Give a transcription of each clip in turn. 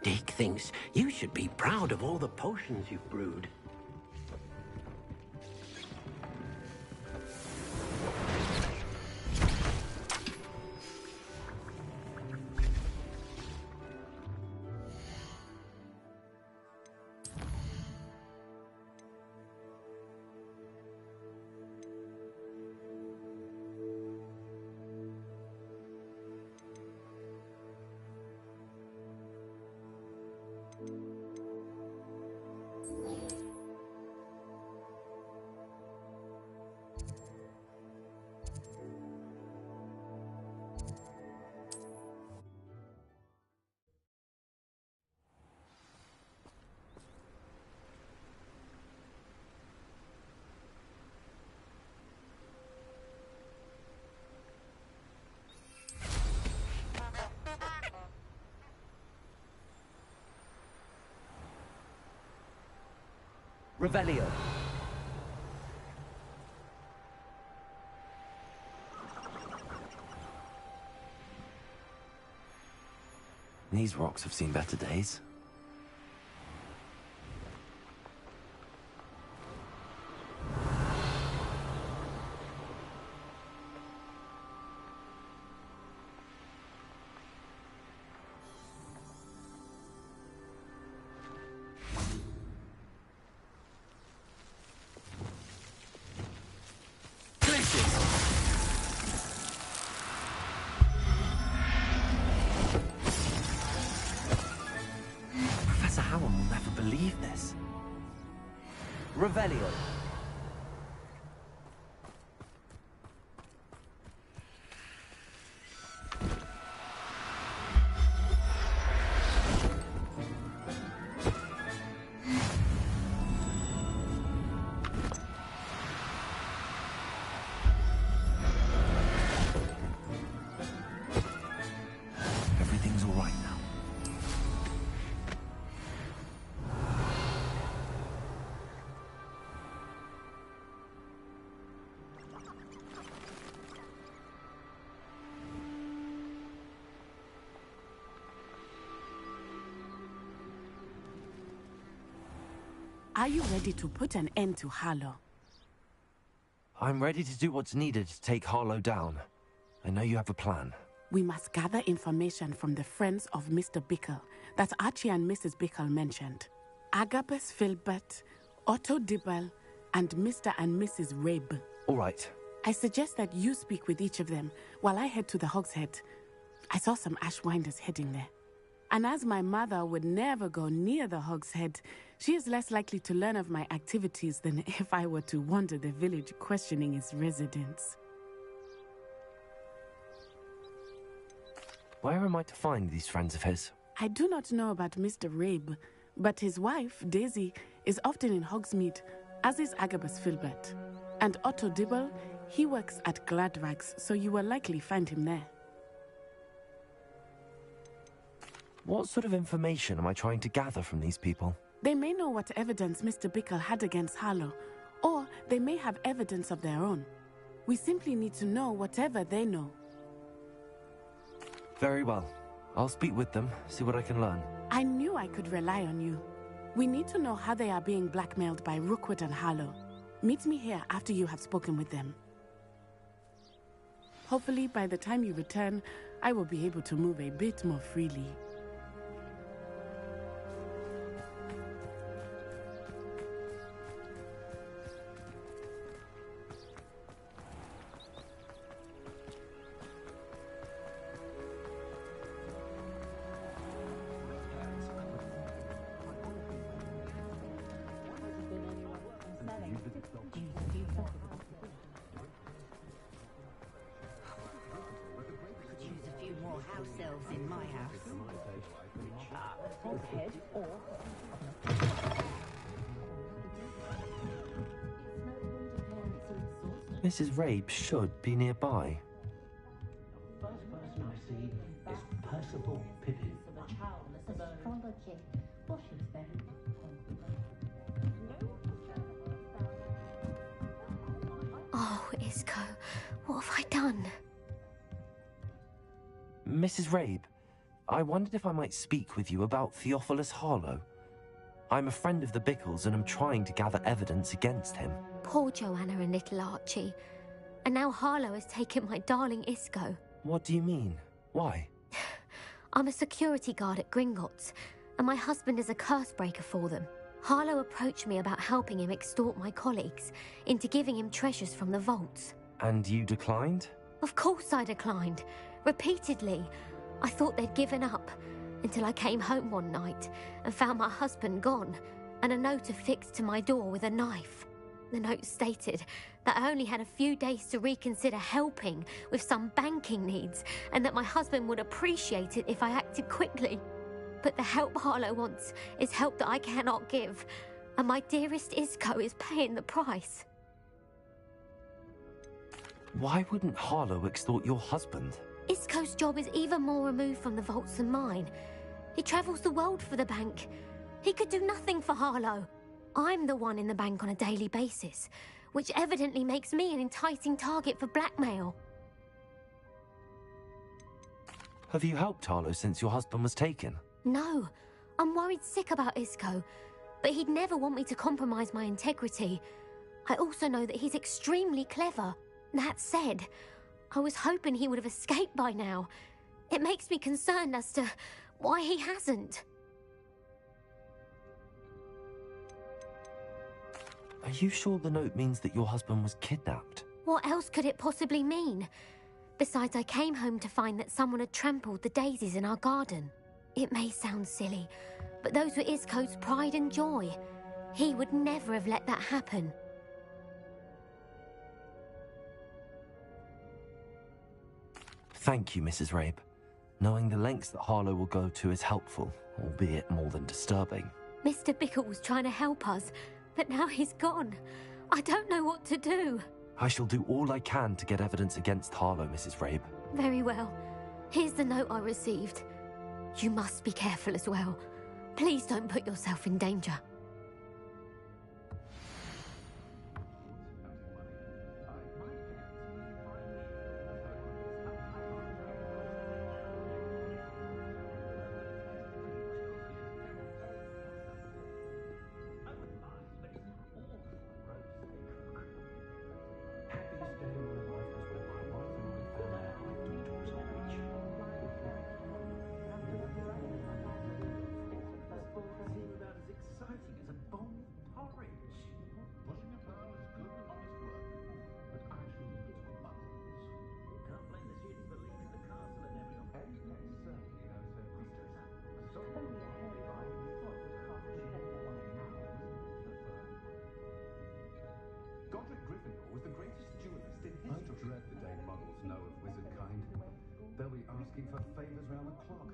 Dick thinks you should be proud of all the potions you've brewed. Revelio. These rocks have seen better days. Revelio. Everything's all right now. Are you ready to put an end to Harlow? I'm ready to do what's needed to take Harlow down. I know you have a plan. We must gather information from the friends of Mr. Bickle that Archie and Mrs. Bickle mentioned. Agabus Filbert, Otto Dibble, and Mr. and Mrs. Rabe. All right. I suggest that you speak with each of them while I head to the Hogshead. I saw some Ashwinders heading there. And as my mother would never go near the Hogshead, she is less likely to learn of my activities than if I were to wander the village questioning its residents. Where am I to find these friends of his? I do not know about Mr. Rabe, but his wife, Daisy, is often in Hogsmeade, as is Agabus Filbert. And Otto Dibble, he works at Gladrags, so you will likely find him there. What sort of information am I trying to gather from these people? They may know what evidence Mr. Bickle had against Harlow, or they may have evidence of their own. We simply need to know whatever they know. Very well. I'll speak with them, see what I can learn. I knew I could rely on you. We need to know how they are being blackmailed by Rookwood and Harlow. Meet me here after you have spoken with them. Hopefully, by the time you return, I will be able to move a bit more freely. Mrs. Rabe should be nearby. The first person I see is Percival Pippin. Oh, Isco, what have I done? Mrs. Rabe, I wondered if I might speak with you about Theophilus Harlow. I'm a friend of the Bickles and am trying to gather evidence against him. Poor Joanna and little Archie. And now Harlow has taken my darling Isco. What do you mean? Why? I'm a security guard at Gringotts, and my husband is a curse breaker for them. Harlow approached me about helping him extort my colleagues into giving him treasures from the vaults. And you declined? Of course I declined. Repeatedly. I thought they'd given up, until I came home one night and found my husband gone, and a note affixed to my door with a knife. The note stated that I only had a few days to reconsider helping with some banking needs, and that my husband would appreciate it if I acted quickly. But the help Harlow wants is help that I cannot give, and my dearest Isco is paying the price. Why wouldn't Harlow extort your husband? Isco's job is even more removed from the vaults than mine. He travels the world for the bank. He could do nothing for Harlow. I'm the one in the bank on a daily basis, which evidently makes me an enticing target for blackmail. Have you helped Harlow since your husband was taken? No, I'm worried sick about Isco, but he'd never want me to compromise my integrity. I also know that he's extremely clever. That said, I was hoping he would have escaped by now. It makes me concerned as to why he hasn't. Are you sure the note means that your husband was kidnapped? What else could it possibly mean? Besides, I came home to find that someone had trampled the daisies in our garden. It may sound silly, but those were Isco's pride and joy. He would never have let that happen. Thank you, Mrs. Rabe. Knowing the lengths that Harlow will go to is helpful, albeit more than disturbing. Mr. Bickle was trying to help us, but now he's gone. I don't know what to do. I shall do all I can to get evidence against Harlow, Mrs. Rabe. Very well. Here's the note I received. You must be careful as well. Please don't put yourself in danger. They'll be asking for favors round the clock.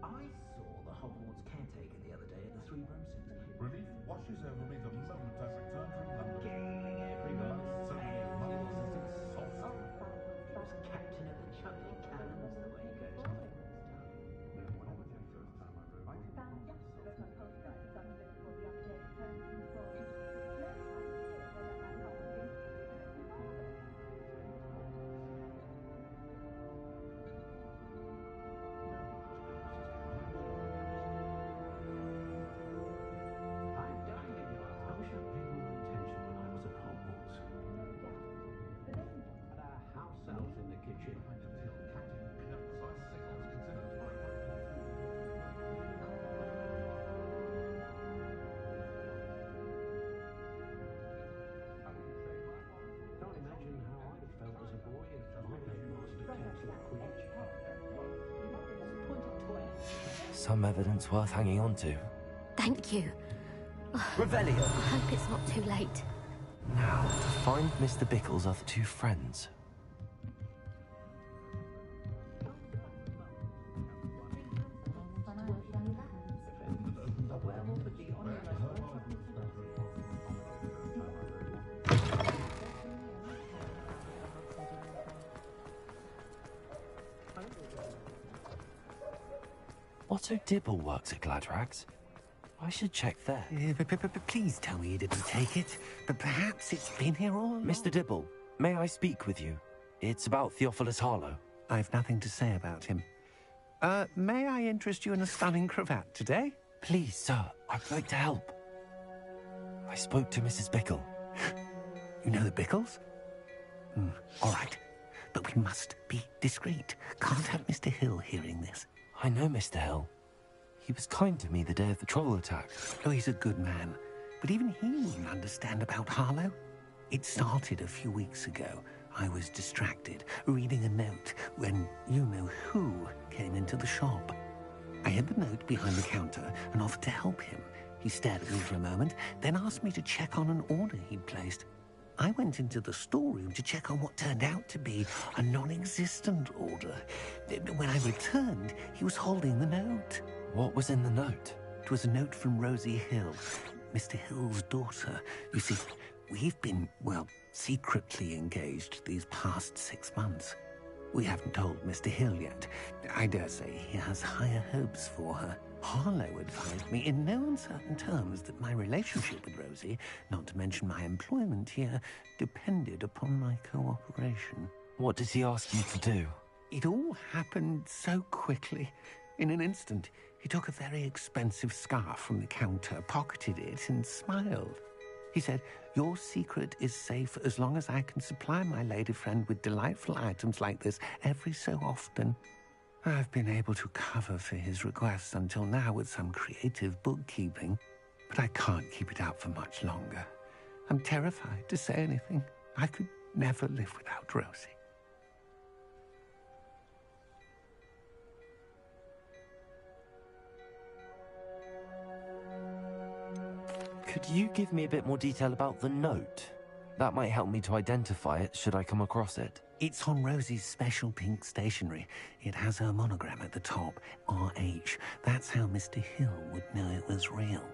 I saw the Hogwarts caretaker the other day at the Three Roses. Relief washes over me the moment I return from London. Gaining everyone. So many muggles is exhausting. He was captain of the juggling cannons the way he goes. Some evidence worth hanging on to. Thank you. Revelio! I hope it's not too late. Now, to find Mr. Bickle's other two friends. Otto Dibble works at Gladrags. I should check there. Please tell me you didn't take it. But perhaps it's been here all along. Mr. Dibble, may I speak with you? It's about Theophilus Harlow. I've nothing to say about him. May I interest you in a stunning cravat today? Please, sir, I'd like to help. I spoke to Mrs. Bickle. You know the Bickles? All right. But we must be discreet. Can't have Mr. Hill hearing this. I know Mr. Hill. He was kind to me the day of the troll attack. Oh, he's a good man. But even he wouldn't understand about Harlow. It started a few weeks ago. I was distracted, reading a note, when you-know-who came into the shop. I hid the note behind the counter and offered to help him. He stared at me for a moment, then asked me to check on an order he'd placed. I went into the storeroom to check on what turned out to be a non-existent order. When I returned, he was holding the note. What was in the note? It was a note from Rosie Hill, Mr. Hill's daughter. You see, we've been, well, secretly engaged these past 6 months. We haven't told Mr. Hill yet. I dare say he has higher hopes for her. Harlow advised me in no uncertain terms that my relationship with Rosie, not to mention my employment here, depended upon my cooperation. What did he ask you to do? It all happened so quickly. In an instant, he took a very expensive scarf from the counter, pocketed it, and smiled. He said, "Your secret is safe as long as I can supply my lady friend with delightful items like this every so often." I've been able to cover for his requests until now with some creative bookkeeping, but I can't keep it out for much longer. I'm terrified to say anything. I could never live without Rosie. Could you give me a bit more detail about the note? That might help me to identify it should I come across it. It's on Rosie's special pink stationery. It has her monogram at the top, RH. That's how Mr. Hill would know it was real.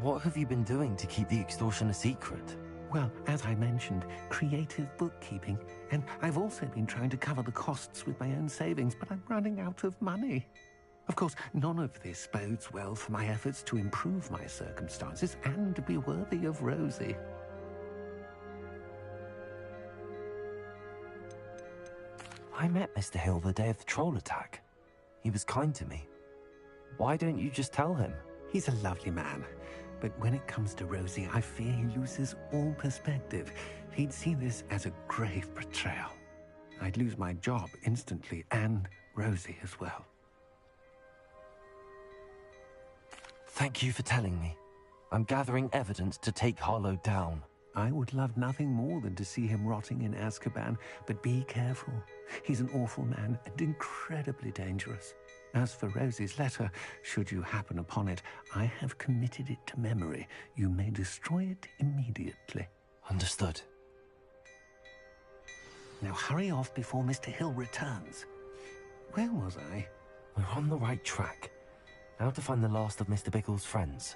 What have you been doing to keep the extortion a secret? Well, as I mentioned, creative bookkeeping. And I've also been trying to cover the costs with my own savings, but I'm running out of money. Of course, none of this bodes well for my efforts to improve my circumstances and to be worthy of Rosie. I met Mr. Hill the day of the troll attack. He was kind to me. Why don't you just tell him? He's a lovely man. But when it comes to Rosie, I fear he loses all perspective. He'd see this as a grave betrayal. I'd lose my job instantly, and Rosie as well. Thank you for telling me. I'm gathering evidence to take Harlow down. I would love nothing more than to see him rotting in Azkaban, but be careful. He's an awful man and incredibly dangerous. As for Rosie's letter, should you happen upon it, I have committed it to memory. You may destroy it immediately. Understood. Now hurry off before Mr. Hill returns. Where was I? We're on the right track. Now to find the last of Mr. Bickle's friends.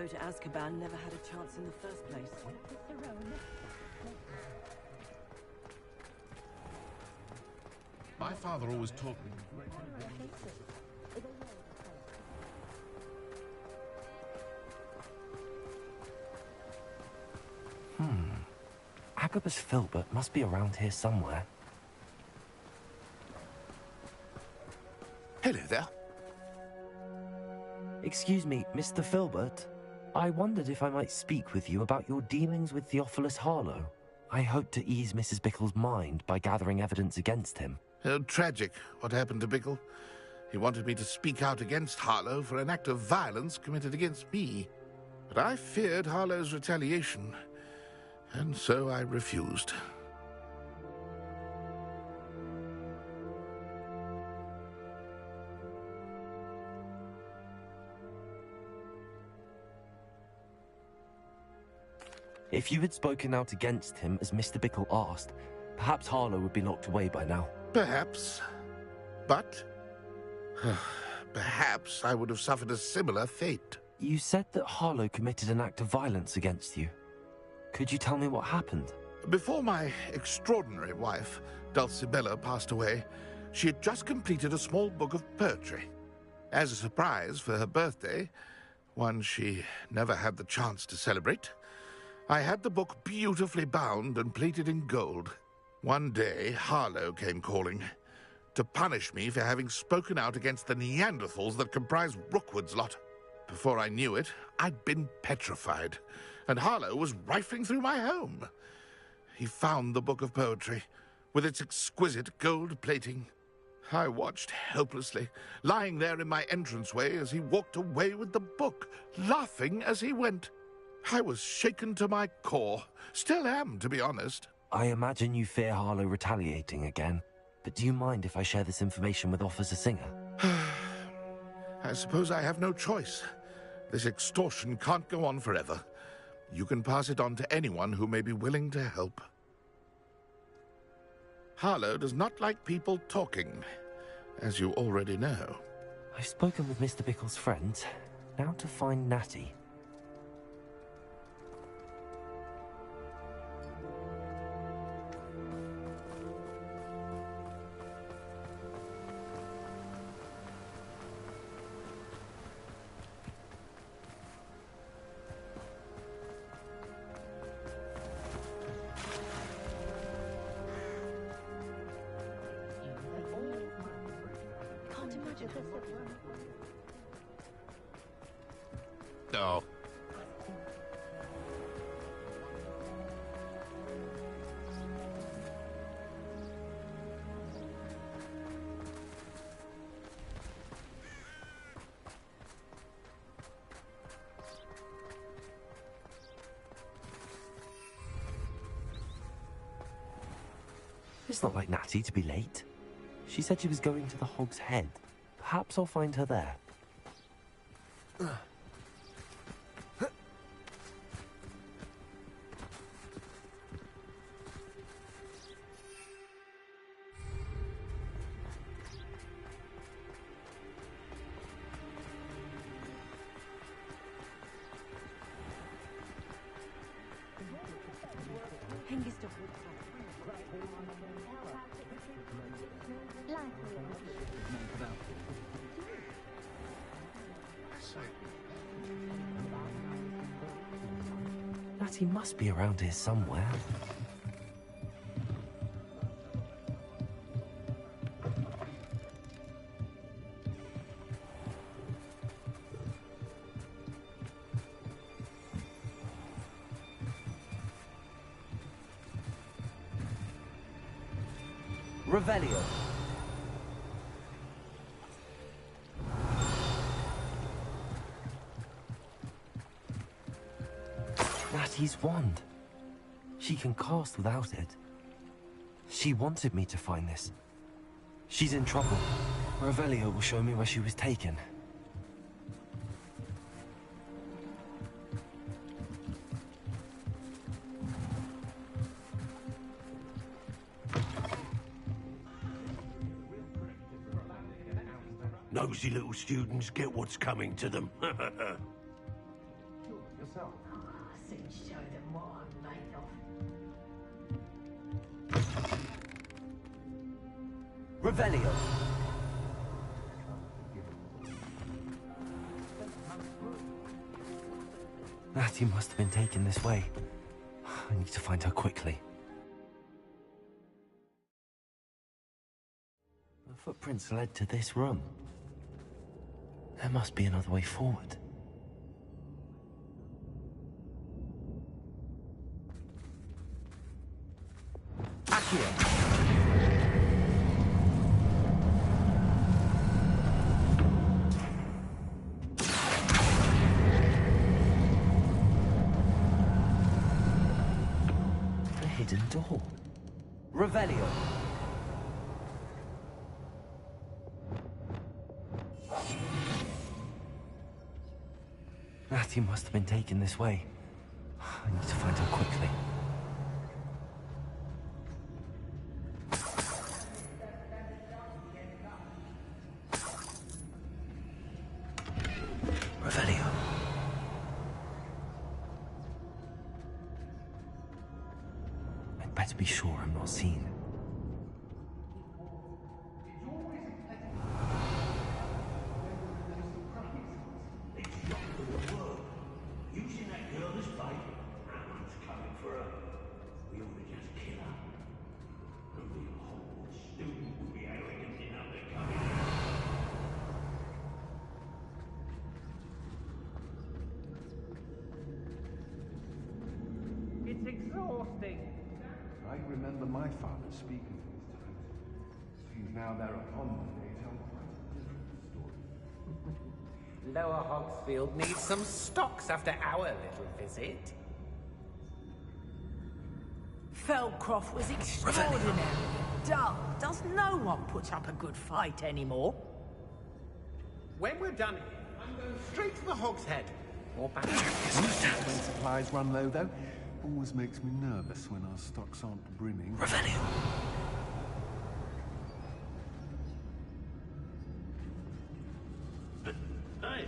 go to Azkaban never had a chance in the first place. My father always taught me. Agabus Filbert must be around here somewhere. Hello there. Excuse me, Mr. Filbert. I wondered if I might speak with you about your dealings with Theophilus Harlow. I hope to ease Mrs. Bickle's mind by gathering evidence against him. Tragic, what happened to Bickle. He wanted me to speak out against Harlow for an act of violence committed against me. But I feared Harlow's retaliation, and so I refused. If you had spoken out against him as Mr. Bickle asked, perhaps Harlow would be locked away by now. Perhaps. But perhaps I would have suffered a similar fate. You said that Harlow committed an act of violence against you. Could you tell me what happened? Before my extraordinary wife, Dulcibella, passed away, she had just completed a small book of poetry. As a surprise for her birthday, one she never had the chance to celebrate, I had the book beautifully bound and plated in gold. One day, Harlow came calling to punish me for having spoken out against the Neanderthals that comprise Rookwood's lot. Before I knew it, I'd been petrified, and Harlow was rifling through my home. He found the book of poetry, with its exquisite gold plating. I watched helplessly, lying there in my entranceway as he walked away with the book, laughing as he went. I was shaken to my core. Still am, to be honest. I imagine you fear Harlow retaliating again, but do you mind if I share this information with Officer Singer? I suppose I have no choice. This extortion can't go on forever. You can pass it on to anyone who may be willing to help. Harlow does not like people talking, as you already know. I've spoken with Mr. Bickle's friends. Now to find Natty. No. It's not like Natty to be late. She said she was going to the Hog's Head. Perhaps I'll find her there. Natty must be around here somewhere. Revelio. Natty's wand. She can cast without it. She wanted me to find this. She's in trouble. Revelio will show me where she was taken. Nosy little students get what's coming to them. Revelio. Natty must have been taken this way. I need to find her quickly. The footprints led to this room. There must be another way forward. Accio! A hidden door. Revelio. Natty must have been taken this way. I need to find her quickly. Revelio. I'd better be sure I'm not seen. It's exhausting. I remember my father speaking to these times. Seems now they're upon me, they tell quite a different story. Lower Hogsfield needs some stocks after our little visit. Feldcroft was extraordinary. Dull. Does no one put up a good fight anymore? When we're done here, I'm going straight to the Hogshead. Or back. When supplies run low, though, always makes me nervous when our stocks aren't brimming. Revelio. Hey.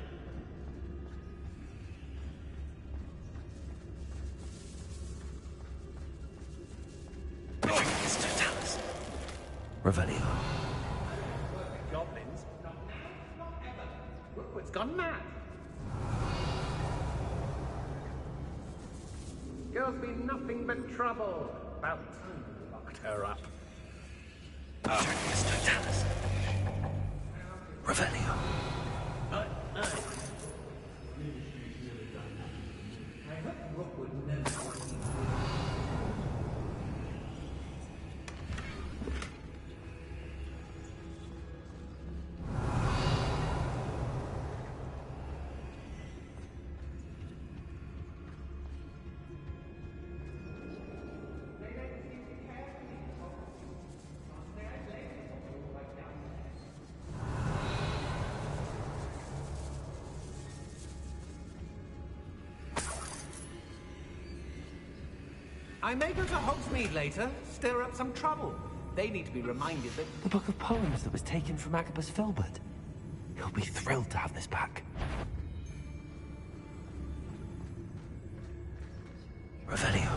Revelio. Goblins? Not now, not ever. Rookwood's gone mad. Girl's been nothing but trouble. About time we locked her up. Revelio. I hope Rookwood knows what he's doing. I may go to Hogsmeade later, stir up some trouble. They need to be reminded that... The book of poems that was taken from Agabus Filbert. He'll be thrilled to have this back. Revelio.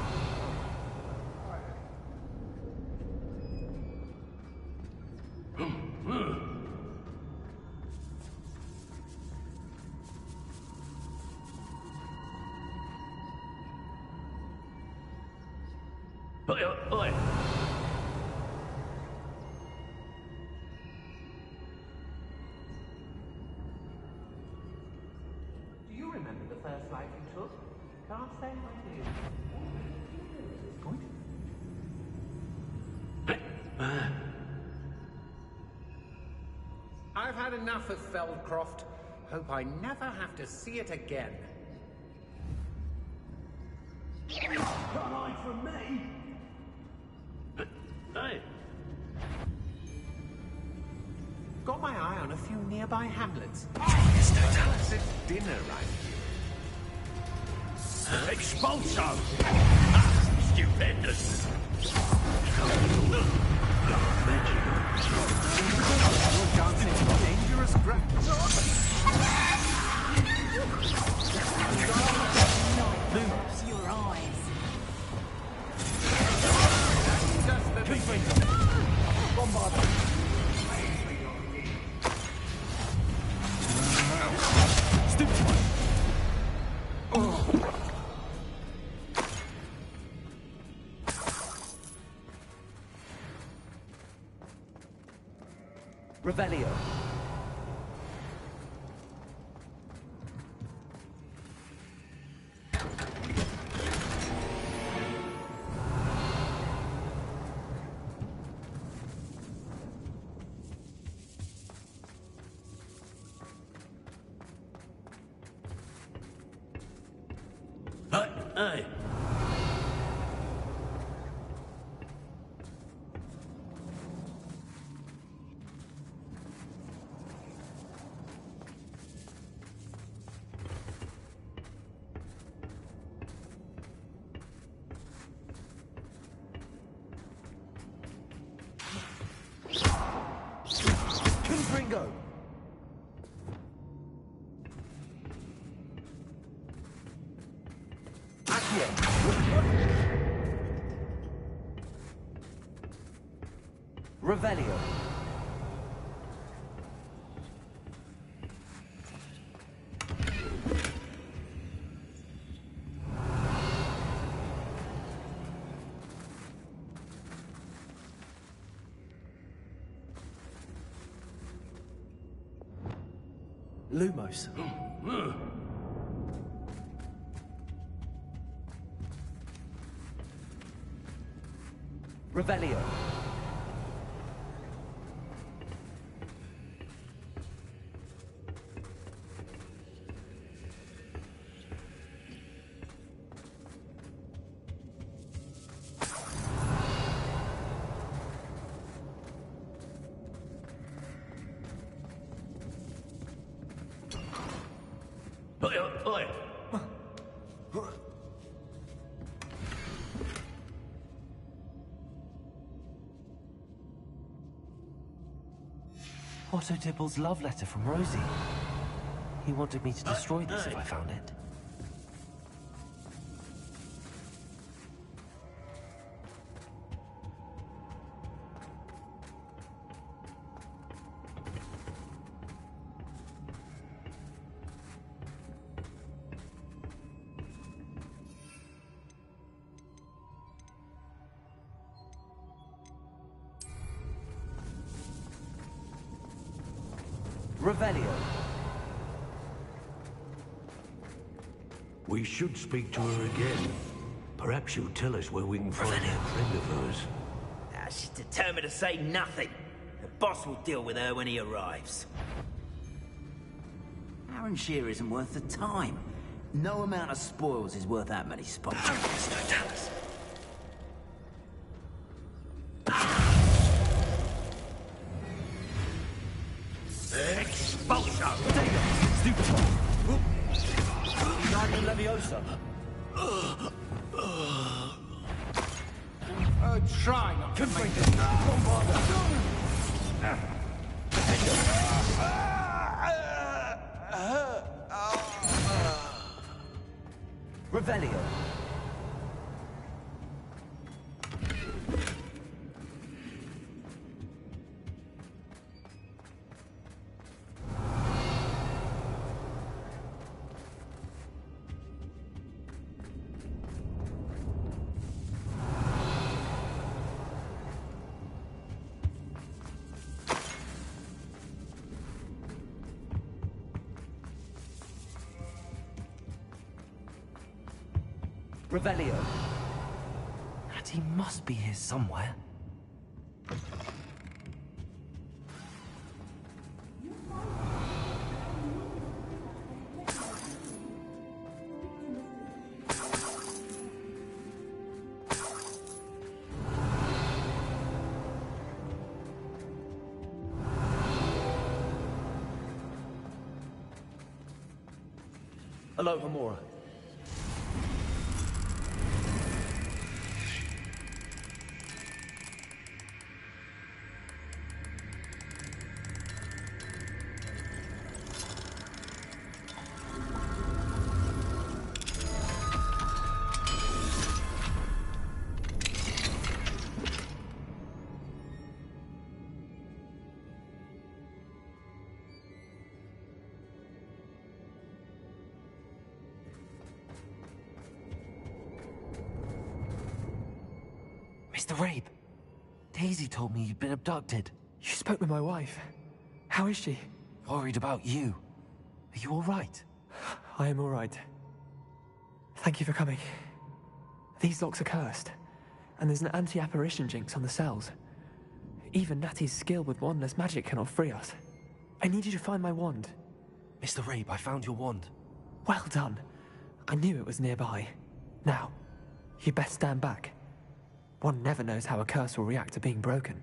Oi. Do you remember the first life you took? Can't say I do. I've had enough of Feldcroft. Hope I never have to see it again. Can't hide from me. Hey. Got my eye on a few nearby hamlets. It's dinner, right? Expulso! Stupendous! You're dancing dangerous ground. Close your eyes. Just the beginning. Bombard! Revelio. Hey! Ringo! Revelio. Lumos. Revelio. Oi! Otto Dibble's love letter from Rosie. He wanted me to destroy this if I found it. Revelio. We should speak to her again. Perhaps she'll tell us where we can find that friend of hers. She's determined to say nothing. The boss will deal with her when he arrives. Aaron Shearer isn't worth the time. No amount of spoils is worth that many spots. Expulso! Leviosa. Try not to make it. Revelio. Revelio. And he must be here somewhere. Hello, Hamura. Mr. Rabe, Daisy told me you'd been abducted. You spoke with my wife. How is she? Worried about you. Are you all right? I am all right. Thank you for coming. These locks are cursed, and there's an anti-apparition jinx on the cells. Even Natty's skill with wandless magic cannot free us. I need you to find my wand. Mr. Rabe, I found your wand. Well done. I knew it was nearby. Now, you best stand back. One never knows how a curse will react to being broken.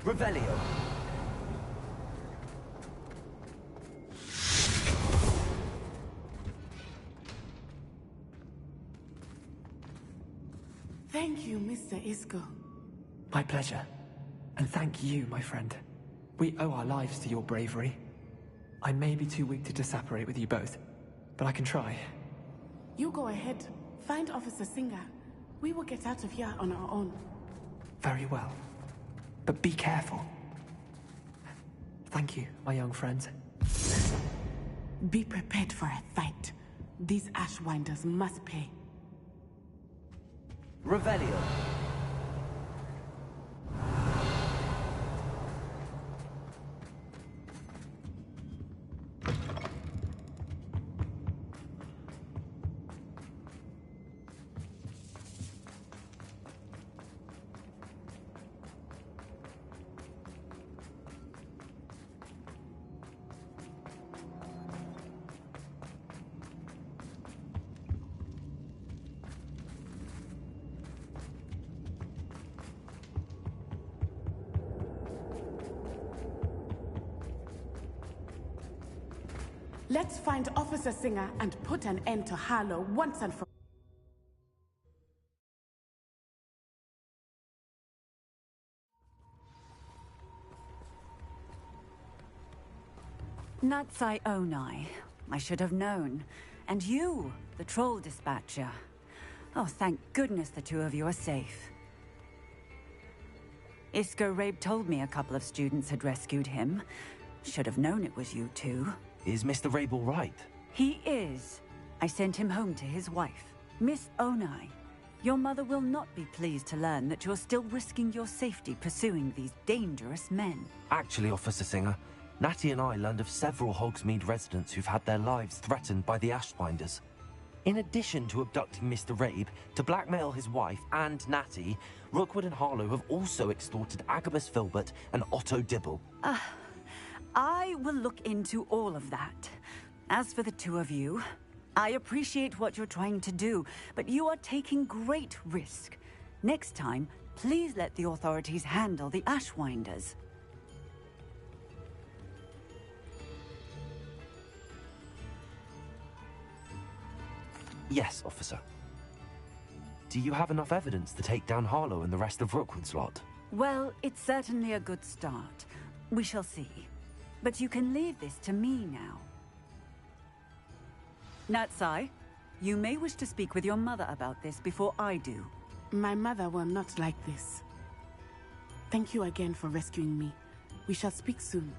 Revelio. Thank you, Mr. Isco. My pleasure. And thank you, my friend. We owe our lives to your bravery. I may be too weak to disapparate with you both, but I can try. You go ahead. Find Officer Singer. We will get out of here on our own. Very well. But be careful. Thank you, my young friends. Be prepared for a fight. These Ashwinders must pay. Revelio. Let's find Officer Singer and put an end to Harlow once and for all. Natsai Onai. I should have known. And you, the troll dispatcher. Oh, thank goodness the two of you are safe. Isco Rabe told me a couple of students had rescued him. Should have known it was you two. Is Mr. Rabe all right? He is. I sent him home to his wife, Miss Onai. Your mother will not be pleased to learn that you're still risking your safety pursuing these dangerous men. Actually, Officer Singer, Natty and I learned of several Hogsmeade residents who've had their lives threatened by the Ashwinders. In addition to abducting Mr. Rabe to blackmail his wife and Natty, Rookwood and Harlow have also extorted Agabus Filbert and Otto Dibble. I will look into all of that. As for the two of you, I appreciate what you're trying to do, but you are taking great risk. Next time, please let the authorities handle the Ashwinders. Yes, officer. Do you have enough evidence to take down Harlow and the rest of Rookwood's lot? Well, it's certainly a good start. We shall see. But you can leave this to me now. Natsai, you may wish to speak with your mother about this before I do. My mother will not like this. Thank you again for rescuing me. We shall speak soon.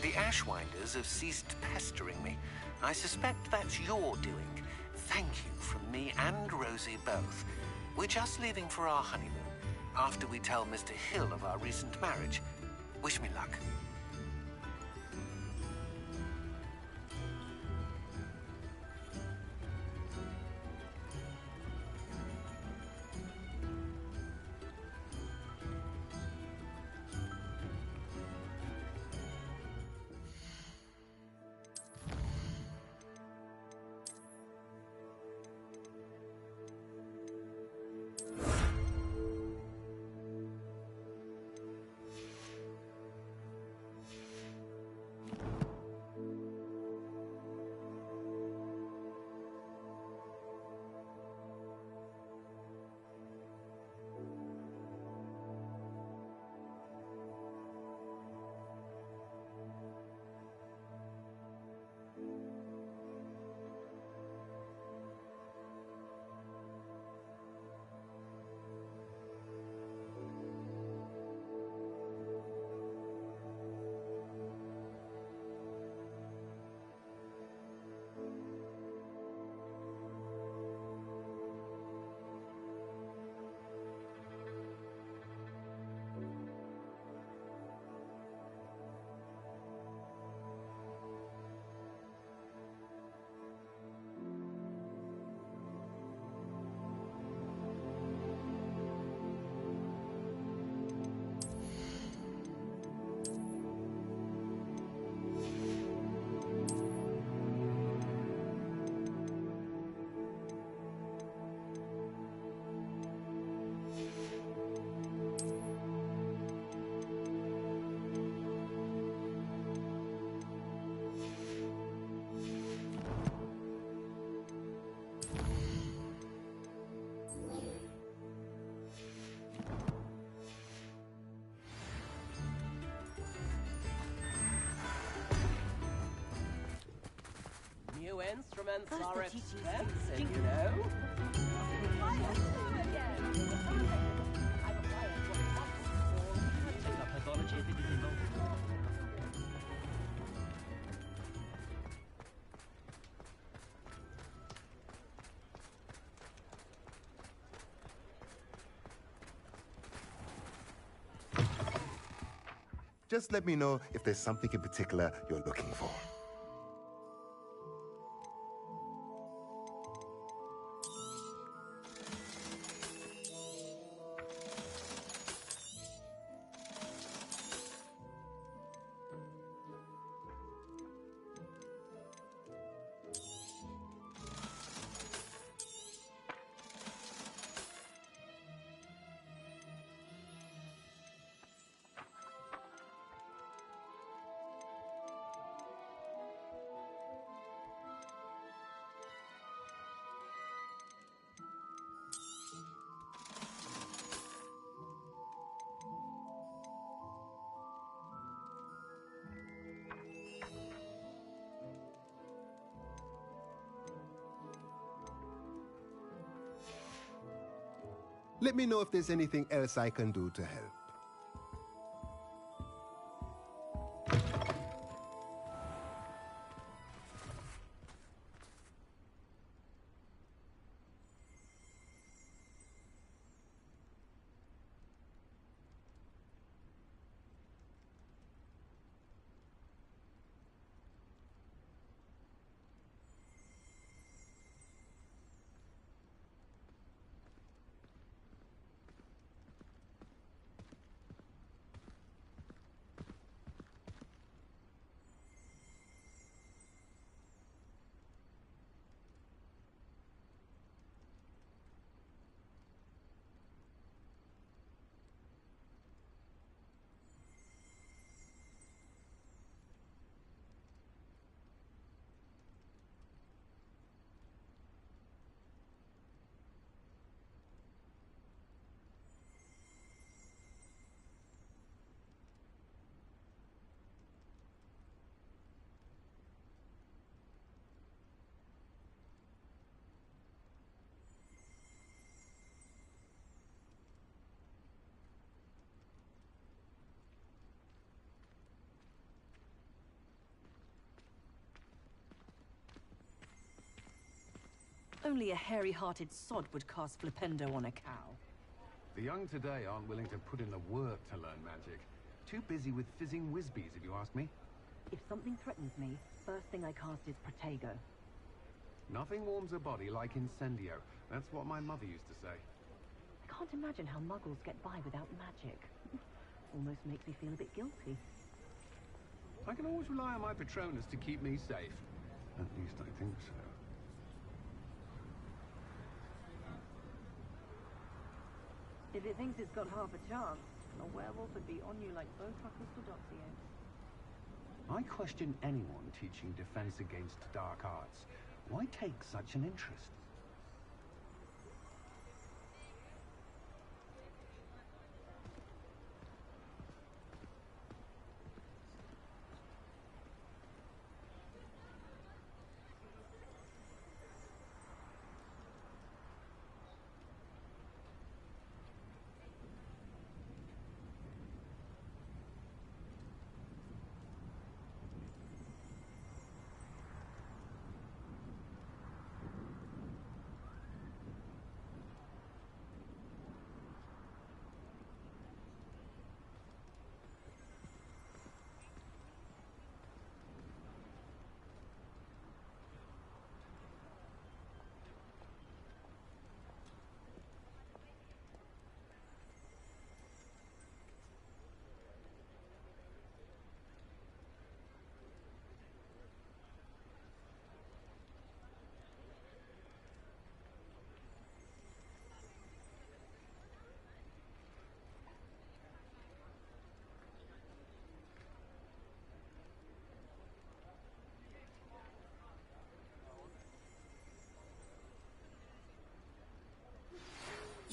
The Ashwinders have ceased pestering me. I suspect that's your doing. Thank you from me and Rosie both. We're just leaving for our honeymoon, after we tell Mr. Hill of our recent marriage. Wish me luck. instruments First are they're teaching expensive, students you know. Take up pathology if it is involved. Just let me know if there's something in particular you're looking for. Let me know if there's anything else I can do to help. Only a hairy-hearted sod would cast Flipendo on a cow. The young today aren't willing to put in the work to learn magic. Too busy with fizzing whizbees, if you ask me. If something threatens me, first thing I cast is Protego. Nothing warms a body like incendio. That's what my mother used to say. I can't imagine how muggles get by without magic. Almost makes me feel a bit guilty. I can always rely on my Patronus to keep me safe. At least I think so. If it thinks it's got half a chance, a werewolf would be on you like Botox Orthodoxio. I question anyone teaching defense against dark arts. Why take such an interest?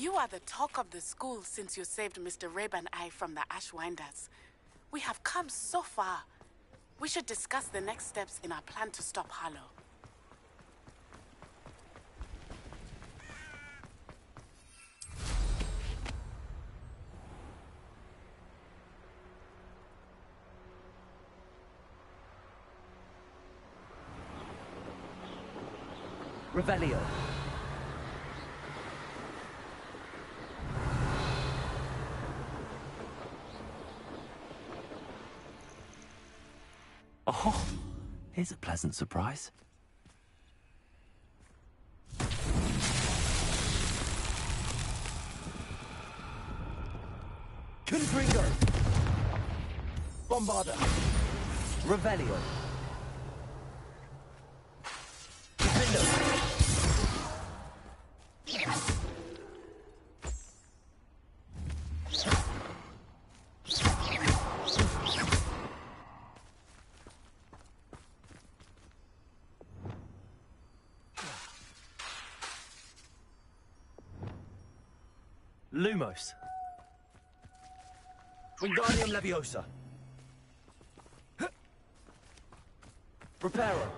You are the talk of the school since you saved Mr. Rabe and I from the Ashwinders. We have come so far. We should discuss the next steps in our plan to stop Harlow. Revelio. Oh, here's a pleasant surprise. Confringo! Bombarda! Revelio! Defendo! Lumos. Wingardium Leviosa. Reparo.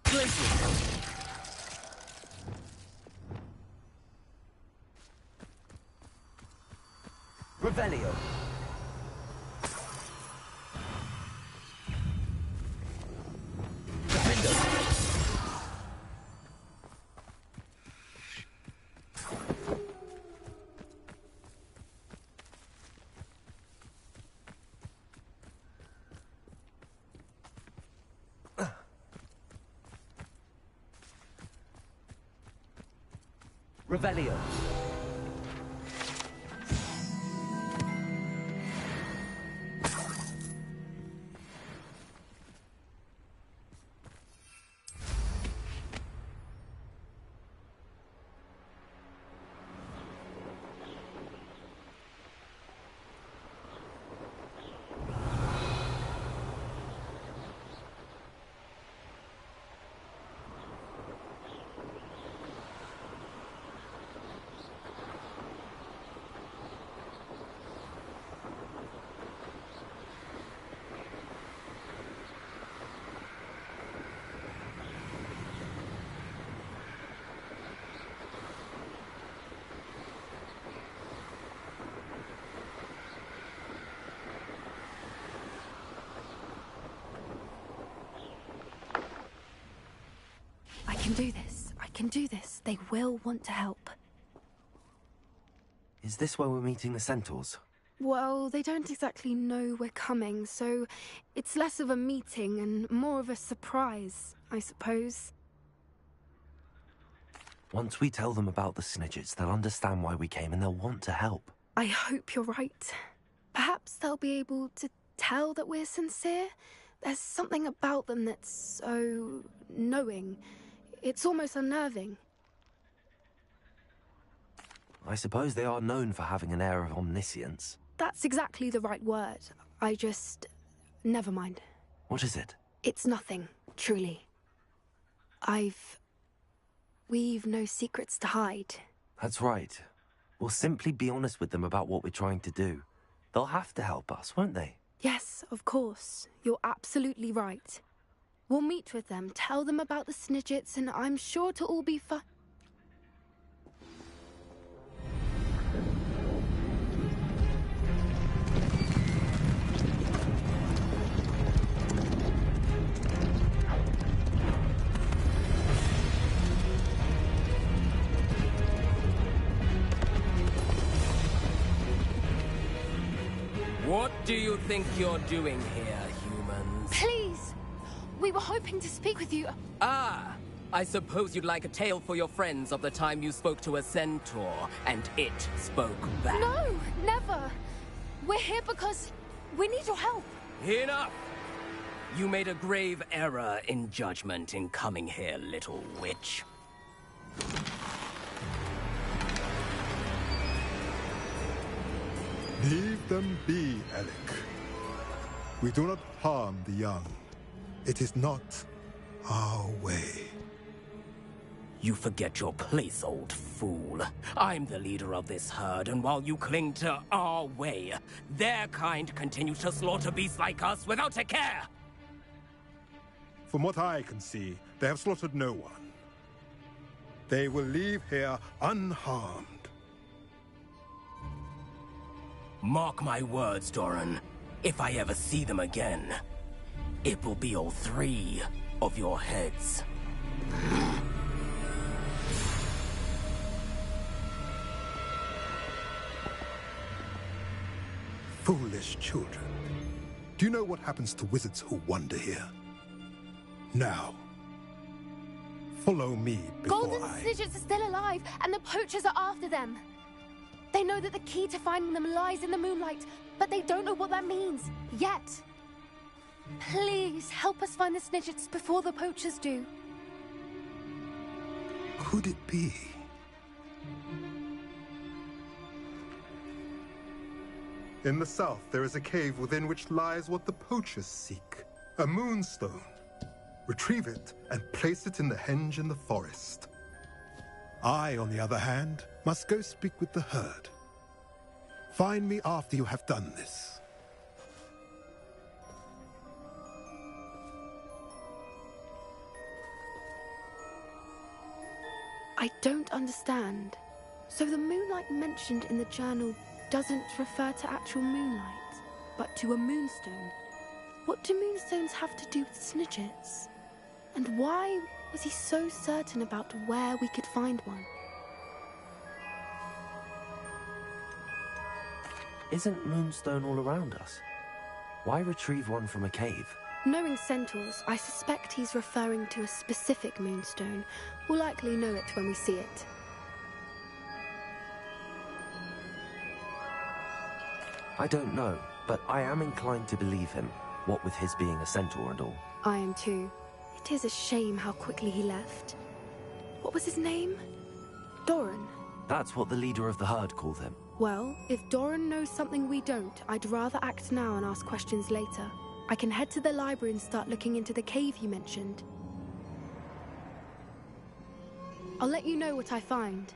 Glacier. Revelio. Revelio. I can do this. I can do this. They will want to help. Is this where we're meeting the centaurs? Well, they don't exactly know we're coming, so it's less of a meeting and more of a surprise, I suppose. Once we tell them about the Snidgets, they'll understand why we came and they'll want to help. I hope you're right. Perhaps they'll be able to tell that we're sincere. There's something about them that's so knowing. It's almost unnerving. I suppose they are known for having an air of omniscience. That's exactly the right word. I just... never mind. What is it? It's nothing, truly. We've no secrets to hide. That's right. We'll simply be honest with them about what we're trying to do. They'll have to help us, won't they? Yes, of course. You're absolutely right. We'll meet with them, tell them about the Snidgets, and I'm sure it'll all be fine. What do you think you're doing here, humans? Please! We were hoping to speak with you. Ah! I suppose you'd like a tale for your friends of the time you spoke to a centaur, and it spoke back. No, never! We're here because we need your help. Enough! You made a grave error in judgment in coming here, little witch. Leave them be, Alec. We do not harm the young. It is not our way. You forget your place, old fool. I'm the leader of this herd, and while you cling to our way, their kind continue to slaughter beasts like us without a care! From what I can see, they have slaughtered no one. They will leave here unharmed. Mark my words, Doran. If I ever see them again, it will be all 3 of your heads. Foolish children. Do you know what happens to wizards who wander here? Now, follow me before Golden I... Snidgets are still alive, and the poachers are after them. They know that the key to finding them lies in the moonlight, but they don't know what that means, yet. Please, help us find the Snidgets before the poachers do. Could it be? In the south, there is a cave within which lies what the poachers seek. A moonstone. Retrieve it and place it in the henge in the forest. I, on the other hand, must go speak with the herd. Find me after you have done this. I don't understand. So the moonlight mentioned in the journal doesn't refer to actual moonlight, but to a moonstone. What do moonstones have to do with Snidgets? And why was he so certain about where we could find one? Isn't Moonstone all around us? Why retrieve one from a cave? Knowing centaurs, I suspect he's referring to a specific moonstone. We'll likely know it when we see it. I don't know, but I am inclined to believe him, what with his being a centaur and all. I am too. It is a shame how quickly he left. What was his name? Doran. That's what the leader of the herd called him. Well, if Doran knows something we don't, I'd rather act now and ask questions later. I can head to the library and start looking into the cave you mentioned. I'll let you know what I find.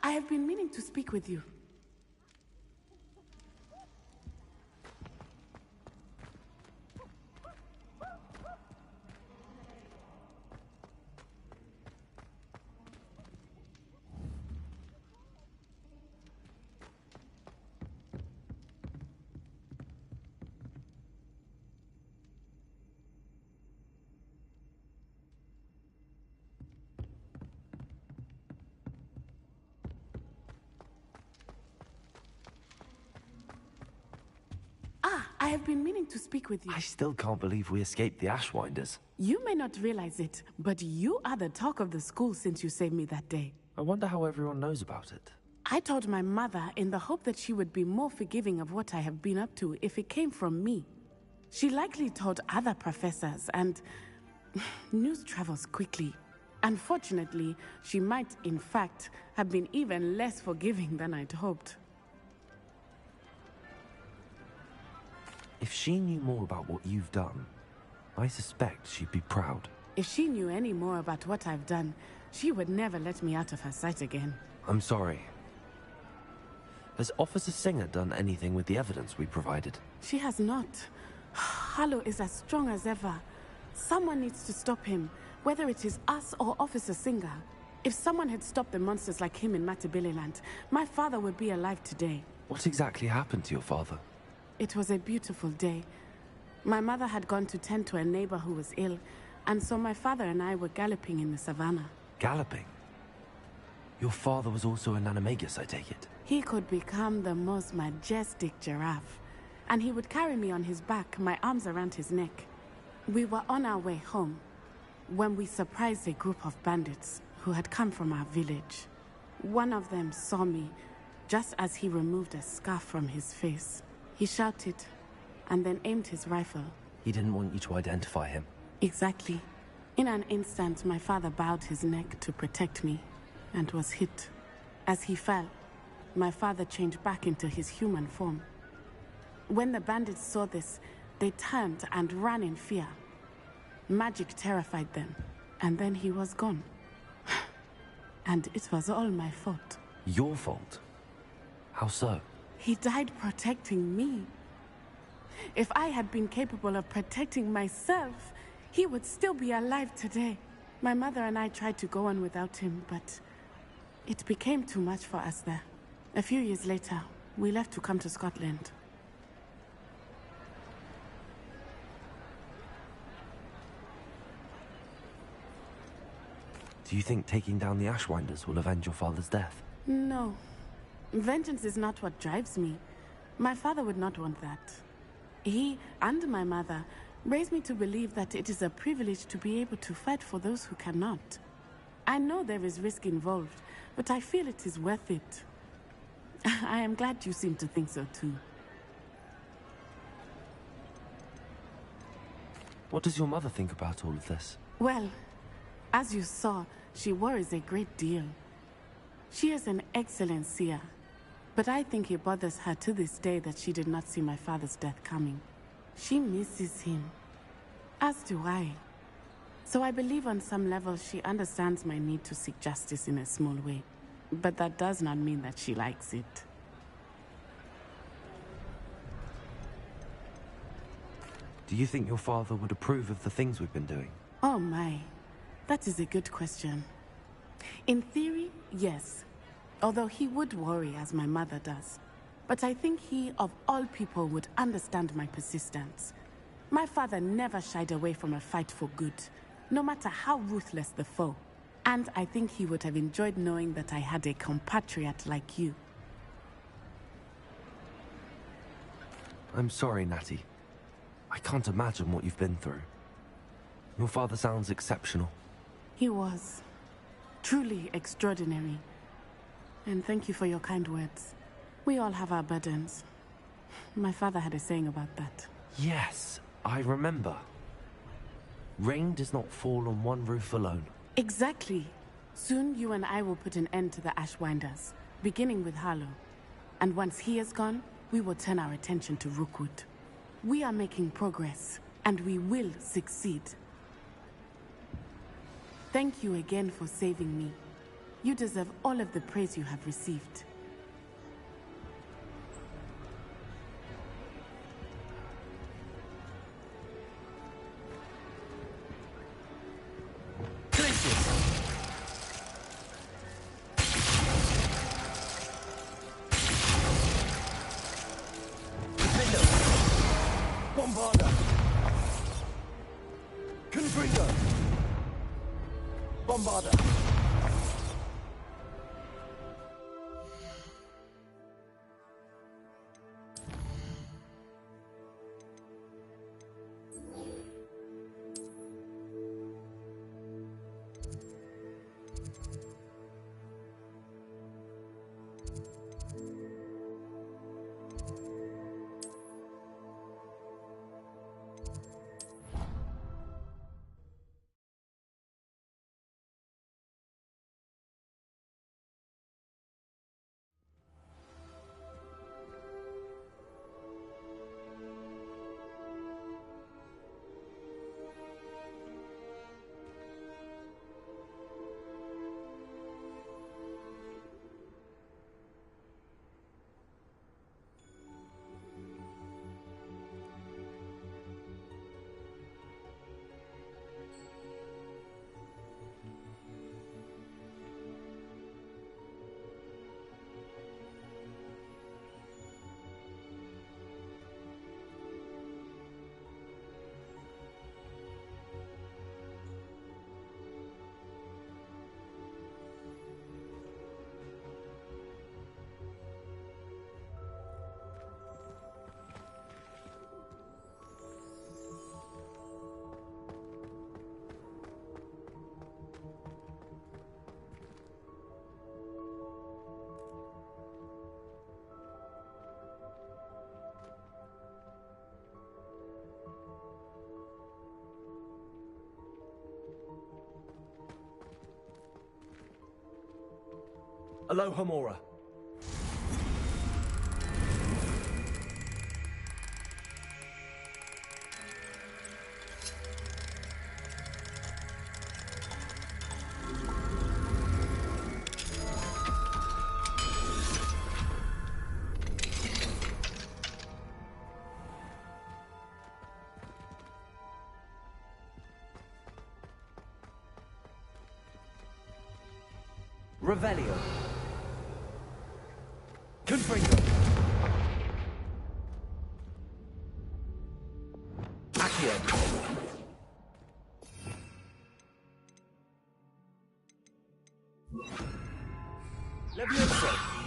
I have been meaning to speak with you. have been meaning to speak with you. I still can't believe we escaped the Ashwinders. You may not realize it, but you are the talk of the school since you saved me that day. I wonder how everyone knows about it. I told my mother in the hope that she would be more forgiving of what I have been up to if it came from me. She likely told other professors, and news travels quickly. Unfortunately, she might, in fact, have been even less forgiving than I'd hoped. If she knew more about what you've done, I suspect she'd be proud. If she knew any more about what I've done, she would never let me out of her sight again. I'm sorry. Has Officer Singer done anything with the evidence we provided? She has not. Harlow is as strong as ever. Someone needs to stop him, whether it is us or Officer Singer. If someone had stopped the monsters like him in Matabeleland, my father would be alive today. What exactly happened to your father? It was a beautiful day. My mother had gone to tend to a neighbor who was ill, and so my father and I were galloping in the savannah. Galloping? Your father was also an animagus, I take it? He could become the most majestic giraffe, and he would carry me on his back, my arms around his neck. We were on our way home when we surprised a group of bandits who had come from our village. One of them saw me just as he removed a scarf from his face. He shouted and then aimed his rifle. He didn't want you to identify him. Exactly. In an instant, my father bowed his neck to protect me and was hit. As he fell, my father changed back into his human form. When the bandits saw this, they turned and ran in fear. Magic terrified them, and then he was gone. And it was all my fault. Your fault? How so? He died protecting me. If I had been capable of protecting myself, he would still be alive today. My mother and I tried to go on without him, but it became too much for us there. A few years later, we left to come to Scotland. Do you think taking down the Ashwinders will avenge your father's death? No. Vengeance is not what drives me. My father would not want that. He and my mother raised me to believe that it is a privilege to be able to fight for those who cannot. I know there is risk involved, but I feel it is worth it. I am glad you seem to think so too. What does your mother think about all of this? Well, as you saw, she worries a great deal. She is an excellent seer, but I think it bothers her to this day that she did not see my father's death coming. She misses him, as do I. So I believe on some level she understands my need to seek justice in a small way. But that does not mean that she likes it. Do you think your father would approve of the things we've been doing? Oh my, that is a good question. In theory, yes. Although he would worry as my mother does. But I think he, of all people, would understand my persistence. My father never shied away from a fight for good, no matter how ruthless the foe. And I think he would have enjoyed knowing that I had a compatriot like you. I'm sorry, Natty. I can't imagine what you've been through. Your father sounds exceptional. He was. Truly extraordinary. And thank you for your kind words. We all have our burdens. My father had a saying about that. Yes, I remember. Rain does not fall on one roof alone. Exactly. Soon you and I will put an end to the Ashwinders, beginning with Harlow. And once he is gone, we will turn our attention to Rookwood. We are making progress, and we will succeed. Thank you again for saving me. You deserve all of the praise you have received. Bombarda! Confringo! Bombarda! Aloha Mora. Revelio. Confringo. Accio. Levioso.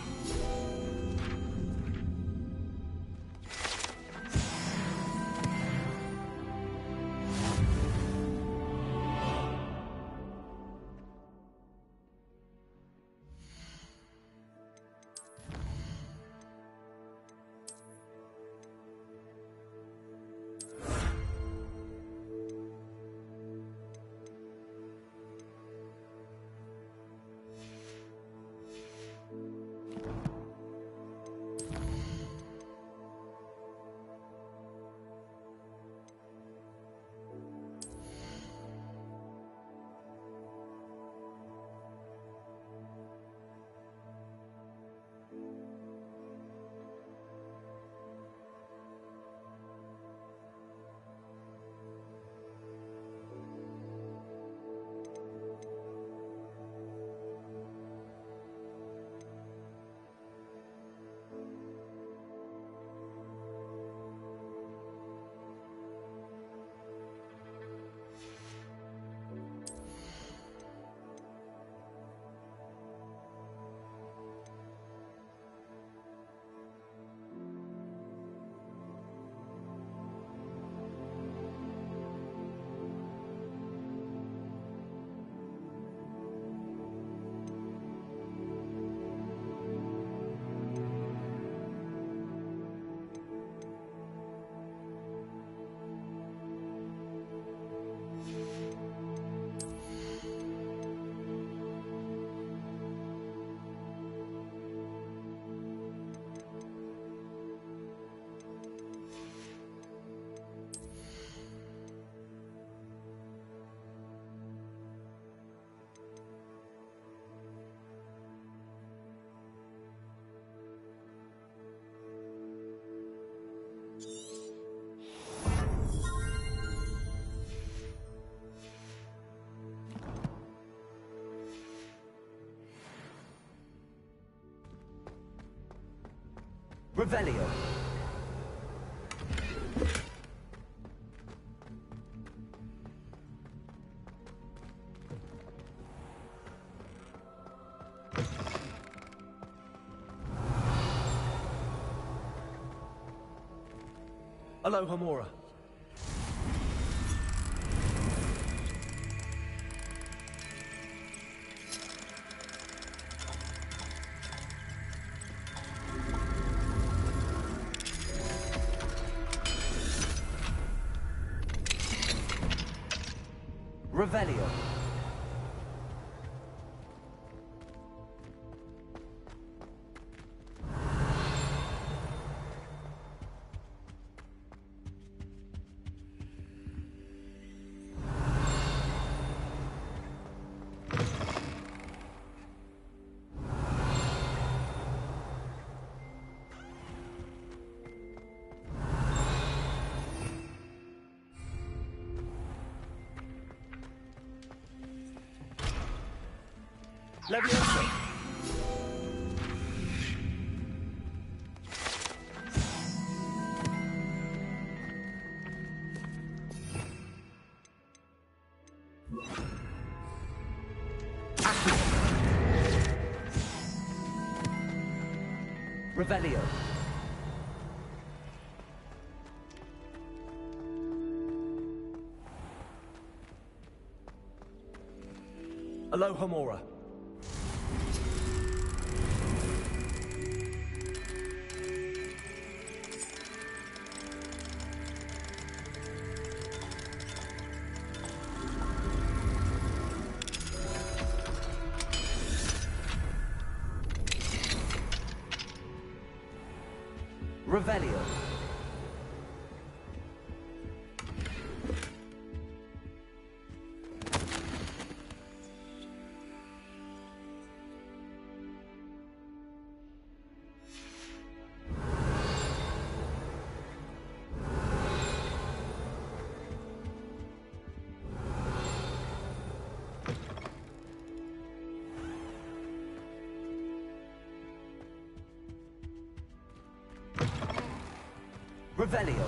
Revelio. Aloha Mora. Revelio. Leviosa. Revelio. Alohomora. Revelio. Revelio.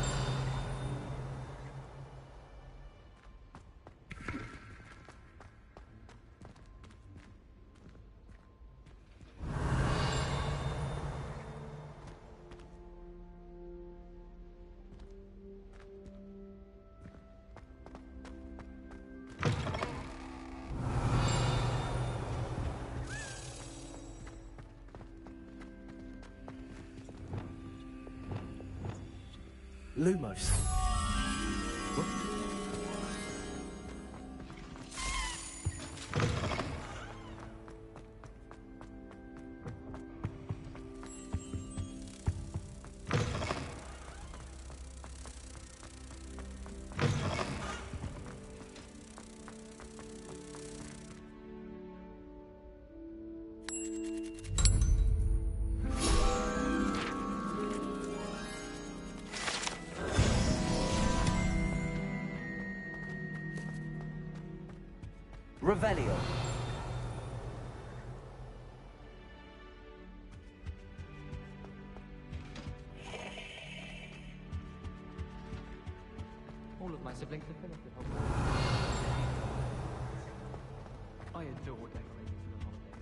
Lumos. Revelio. All of my siblings have finished with Hogwarts. I adore decorating for the holidays.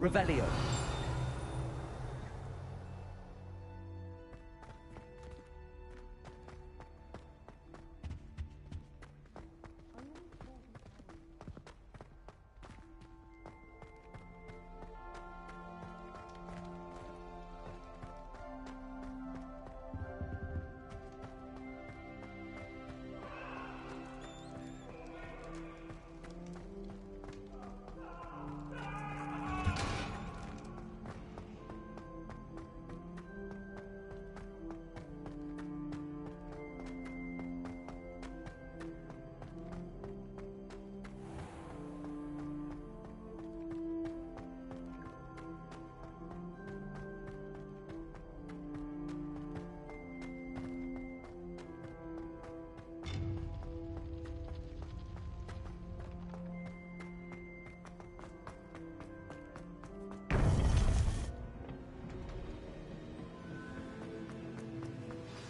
Revelio.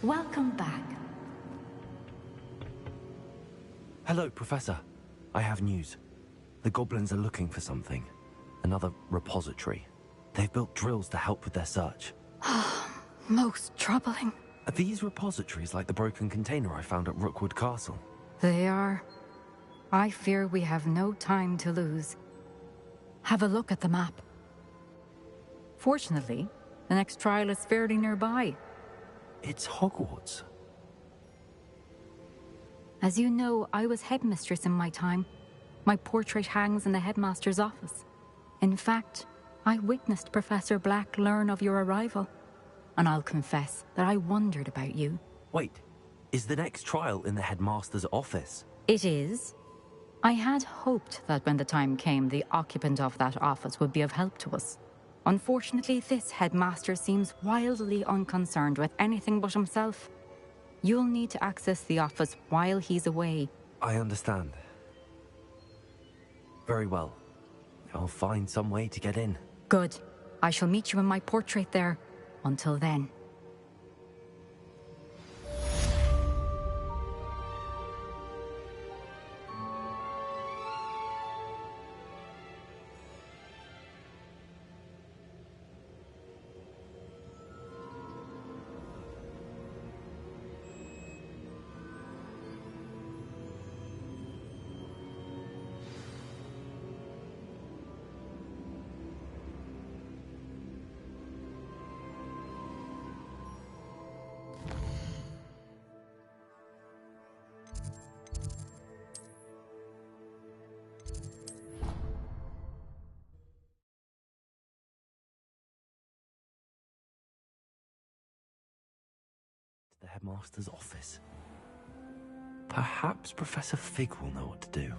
Welcome back. Hello, Professor. I have news. The goblins are looking for something. Another repository. They've built drills to help with their search. Most troubling. Are these repositories like the broken container I found at Rookwood Castle? They are. I fear we have no time to lose. Have a look at the map. Fortunately, the next trial is fairly nearby. It's Hogwarts. As you know, I was headmistress in my time. My portrait hangs in the headmaster's office. In fact, I witnessed Professor Black learn of your arrival. And I'll confess that I wondered about you. Wait, is the next trial in the headmaster's office? It is. I had hoped that when the time came, the occupant of that office would be of help to us. Unfortunately, this headmaster seems wildly unconcerned with anything but himself. You'll need to access the office while he's away. I understand. Very well. I'll find some way to get in. Good. I shall meet you in my portrait there. Until then. The headmaster's office. Perhaps Professor Fig will know what to do.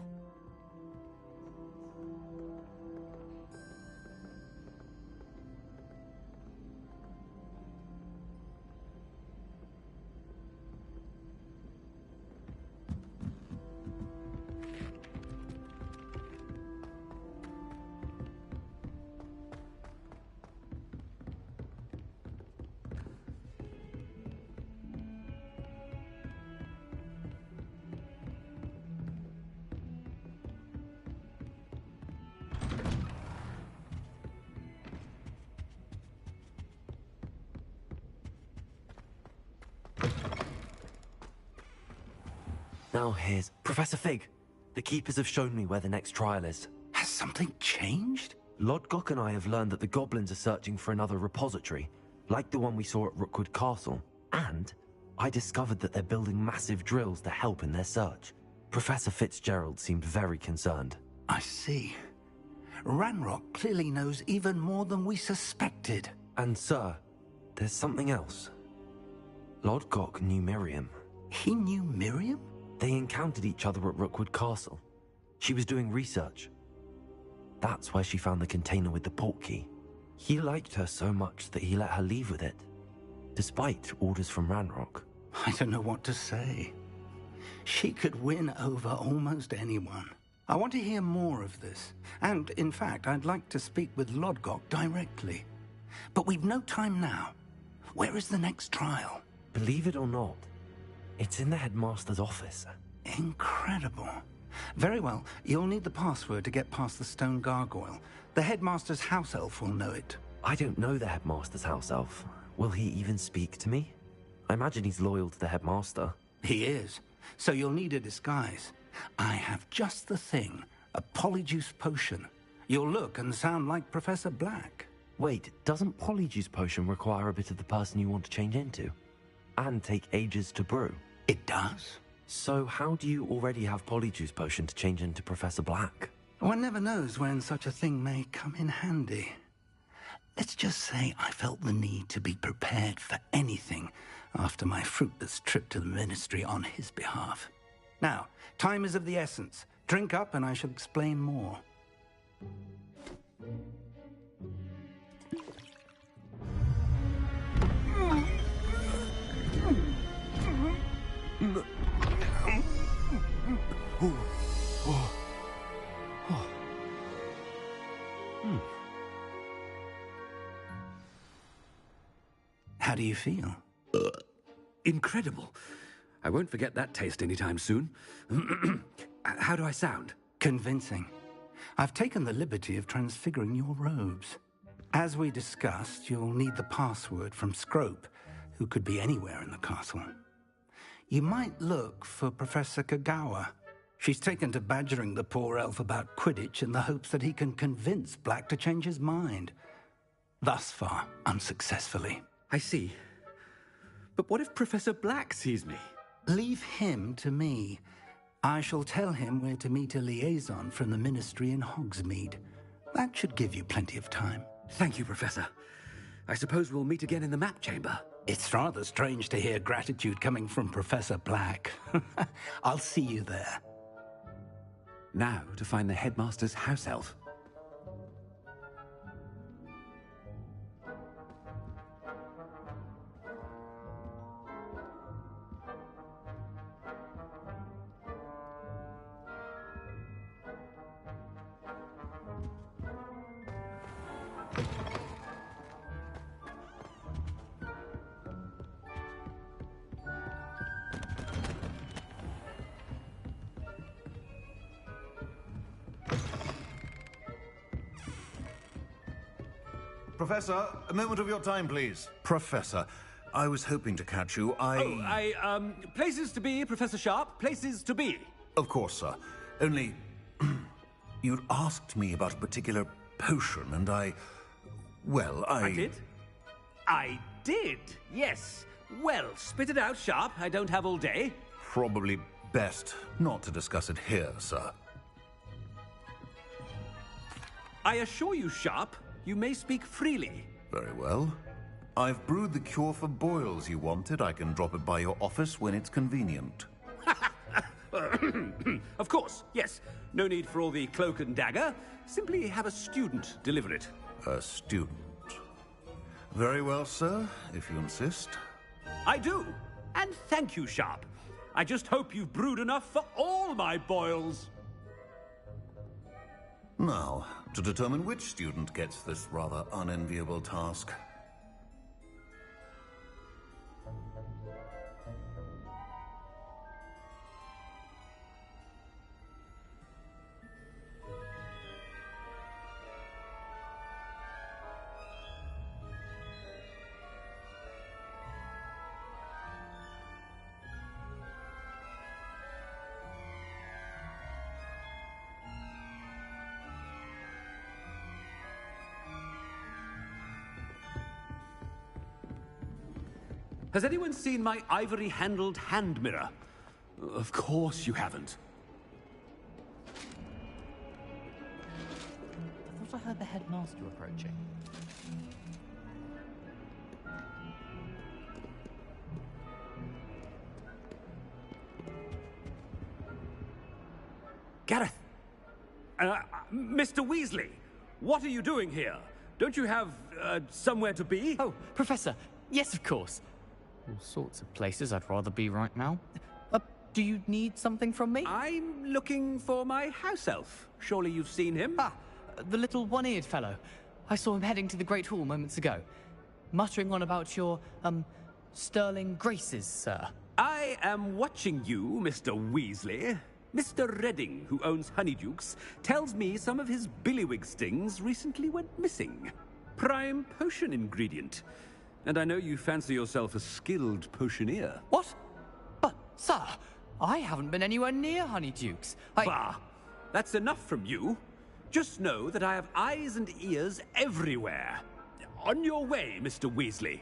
Now here's Professor Fig. The Keepers have shown me where the next trial is. Has something changed? Lodgok and I have learned that the goblins are searching for another repository, like the one we saw at Rookwood Castle. And I discovered that they're building massive drills to help in their search. Professor Fitzgerald seemed very concerned. I see. Ranrock clearly knows even more than we suspected. And sir, there's something else. Lodgok knew Miriam. He knew Miriam? They encountered each other at Rookwood Castle. She was doing research. That's where she found the container with the portkey. He liked her so much that he let her leave with it, despite orders from Ranrock. I don't know what to say. She could win over almost anyone. I want to hear more of this. And, in fact, I'd like to speak with Lodgok directly. But we've no time now. Where is the next trial? Believe it or not, it's in the headmaster's office. Incredible. Very well. You'll need the password to get past the stone gargoyle. The headmaster's house elf will know it. I don't know the headmaster's house elf. Will he even speak to me? I imagine he's loyal to the headmaster. He is. So you'll need a disguise. I have just the thing. A polyjuice potion. You'll look and sound like Professor Black. Wait, doesn't polyjuice potion require a bit of the person you want to change into? And take ages to brew? It does. So how do you already have polyjuice potion to change into Professor Black? One never knows when such a thing may come in handy. Let's just say I felt the need to be prepared for anything after my fruitless trip to the Ministry on his behalf. Now, time is of the essence. Drink up and I shall explain more. How do you feel? Incredible. I won't forget that taste anytime soon. How do I sound? Convincing. I've taken the liberty of transfiguring your robes. As we discussed, you'll need the password from Scrope, who could be anywhere in the castle. You might look for Professor Kagawa. She's taken to badgering the poor elf about Quidditch in the hopes that he can convince Black to change his mind. Thus far, unsuccessfully. I see. But what if Professor Black sees me? Leave him to me. I shall tell him where to meet a liaison from the Ministry in Hogsmeade. That should give you plenty of time. Thank you, Professor. I suppose we'll meet again in the map chamber. It's rather strange to hear gratitude coming from Professor Black. I'll see you there. Now to find the headmaster's house elf. Professor, a moment of your time, please. Professor, I was hoping to catch you. Places to be, Professor Sharp. Places to be. Of course, sir. Only, you'd asked me about a particular potion, and I did? I did, yes. Well, spit it out, Sharp. I don't have all day. Probably best not to discuss it here, sir. I assure you, Sharp, you may speak freely. Very well. I've brewed the cure for boils you wanted. I can drop it by your office when it's convenient. Of course, yes. No need for all the cloak and dagger. Simply have a student deliver it. A student? Very well, sir, if you insist. I do. And thank you, Sharp. I just hope you've brewed enough for all my boils. Now, to determine which student gets this rather unenviable task. Has anyone seen my ivory-handled hand mirror? Of course you haven't. I thought I heard the headmaster approaching. Gareth! Mr. Weasley, what are you doing here? Don't you have, somewhere to be? Oh, Professor, yes, of course. All sorts of places I'd rather be right now. Do you need something from me? I'm looking for my house elf. Surely you've seen him? Ah, the little one-eared fellow. I saw him heading to the Great Hall moments ago, muttering on about your, sterling graces, sir. I am watching you, Mr. Weasley. Mr. Redding, who owns Honeydukes, tells me some of his billywig stings recently went missing. Prime potion ingredient. And I know you fancy yourself a skilled potioneer. What? But, sir, I haven't been anywhere near Honeydukes. Bah! That's enough from you. Just know that I have eyes and ears everywhere. On your way, Mr. Weasley.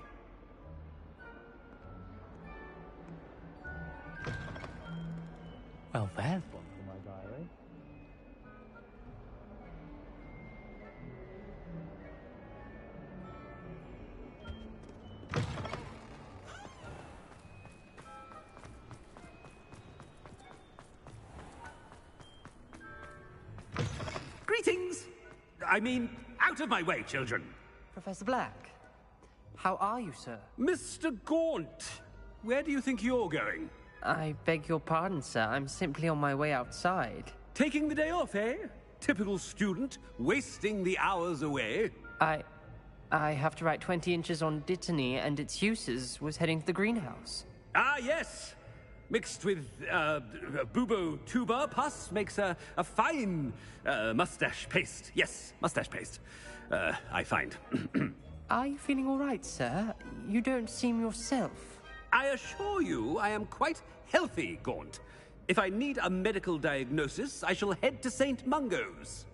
Well, there's one for my diary. Greetings! I mean, out of my way, children. Professor Black, how are you, sir? Mr. Gaunt, where do you think you're going? I beg your pardon, sir. I'm simply on my way outside. Taking the day off, eh? Typical student, wasting the hours away. I have to write 20 inches on Dittany and its uses. Was heading to the greenhouse. Ah, yes! Mixed with, bubo tuber pus makes a fine, mustache paste. Yes, mustache paste. I find. Are you feeling all right, sir? You don't seem yourself. I assure you I am quite healthy, Gaunt. If I need a medical diagnosis, I shall head to St. Mungo's.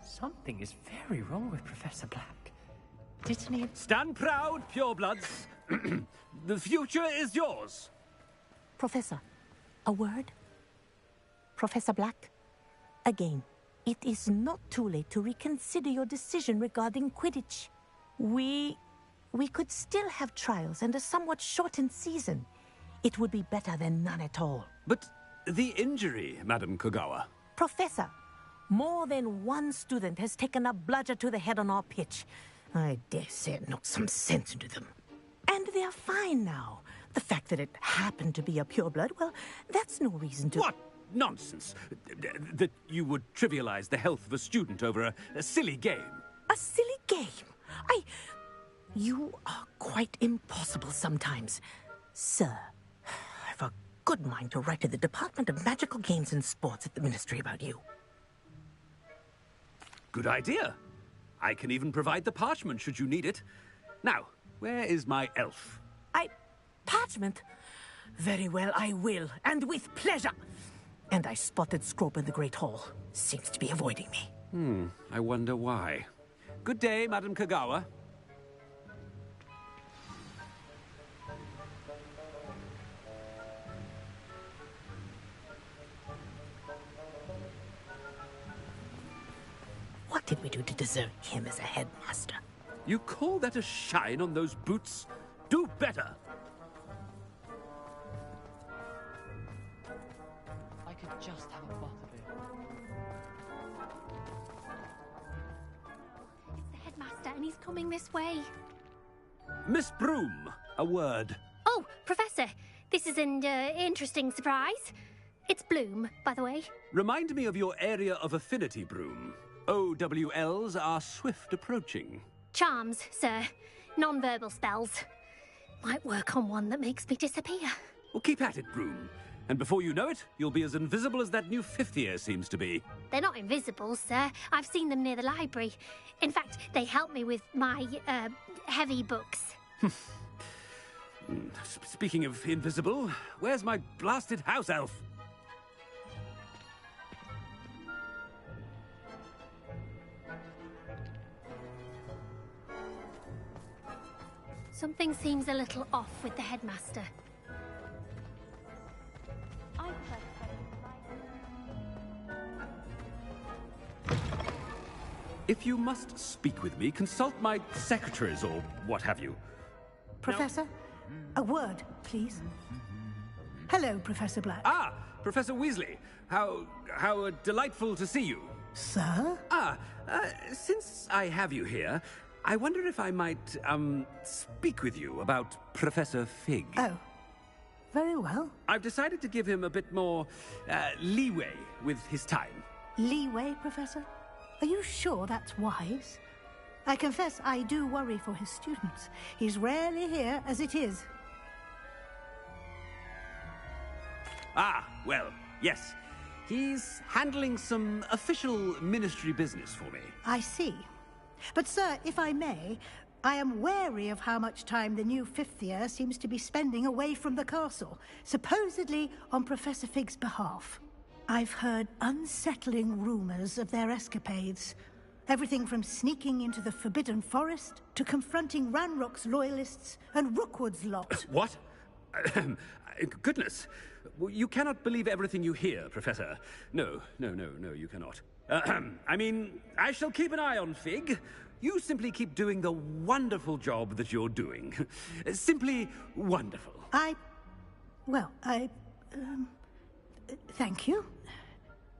Something is very wrong with Professor Black. Didn't he? Stand proud, purebloods. The future is yours. Professor, a word? Professor Black, again, it is not too late to reconsider your decision regarding Quidditch. We could still have trials and a somewhat shortened season. It would be better than none at all. But the injury, Madam Kogawa. Professor, more than one student has taken a bludger to the head on our pitch. I dare say it knocked some sense into them. And they're fine now. The fact that it happened to be a pureblood, well, that's no reason to... What nonsense! That you would trivialize the health of a student over a silly game. A silly game? You are quite impossible sometimes. Sir, I've a good mind to write to the Department of Magical Games and Sports at the Ministry about you. Good idea. I can even provide the parchment should you need it. Now, where is my elf? Parchment? Very well, I will, and with pleasure. And I spotted Scrope in the Great Hall. Seems to be avoiding me. I wonder why. Good day, Madam Kogawa. What did we do to deserve him as a headmaster? You call that a shine on those boots? Do better! I could just have a butterbeer. It's the headmaster, and he's coming this way. Miss Broom, a word. Oh, Professor, this is an interesting surprise. It's Bloom, by the way. Remind me of your area of affinity, Broom. OWLs are swift approaching. Charms, sir. Non-verbal spells. Might work on one that makes me disappear. Well, keep at it, Broom. And before you know it, you'll be as invisible as that new fifth year seems to be. They're not invisible, sir. I've seen them near the library. In fact, they help me with my, heavy books. Speaking of invisible, where's my blasted house elf? Something seems a little off with the headmaster. If you must speak with me, consult my secretaries or what have you. Professor, a word, please. Hello, Professor Black. Ah, Professor Weasley. How delightful to see you. Sir? Since I have you here, I wonder if I might, speak with you about Professor Fig. Oh, very well. I've decided to give him a bit more, leeway with his time. Leeway, Professor? Are you sure that's wise? I confess I do worry for his students. He's rarely here as it is. Ah, well, yes. He's handling some official ministry business for me. I see. But, sir, if I may, I am wary of how much time the new fifth year seems to be spending away from the castle, supposedly on Professor Fig's behalf. I've heard unsettling rumors of their escapades. Everything from sneaking into the Forbidden Forest to confronting Ranrock's loyalists and Rookwood's lot. What? Goodness. You cannot believe everything you hear, Professor. No, you cannot. I mean, I shall keep an eye on Fig. You simply keep doing the wonderful job that you're doing. Simply wonderful. Thank you.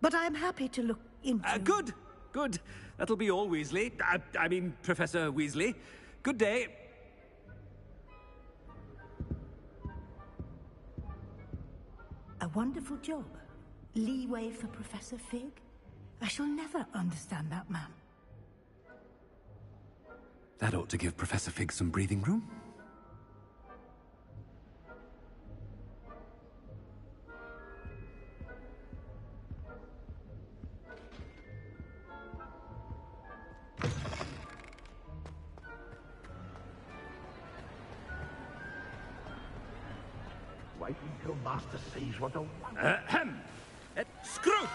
But I'm happy to look into... Good. That'll be all, Weasley. I mean, Professor Weasley. Good day. A wonderful job. Leeway for Professor Fig. I shall never understand that man. That ought to give Professor Fig some breathing room. wait until Master sees what a Ahem! Screw!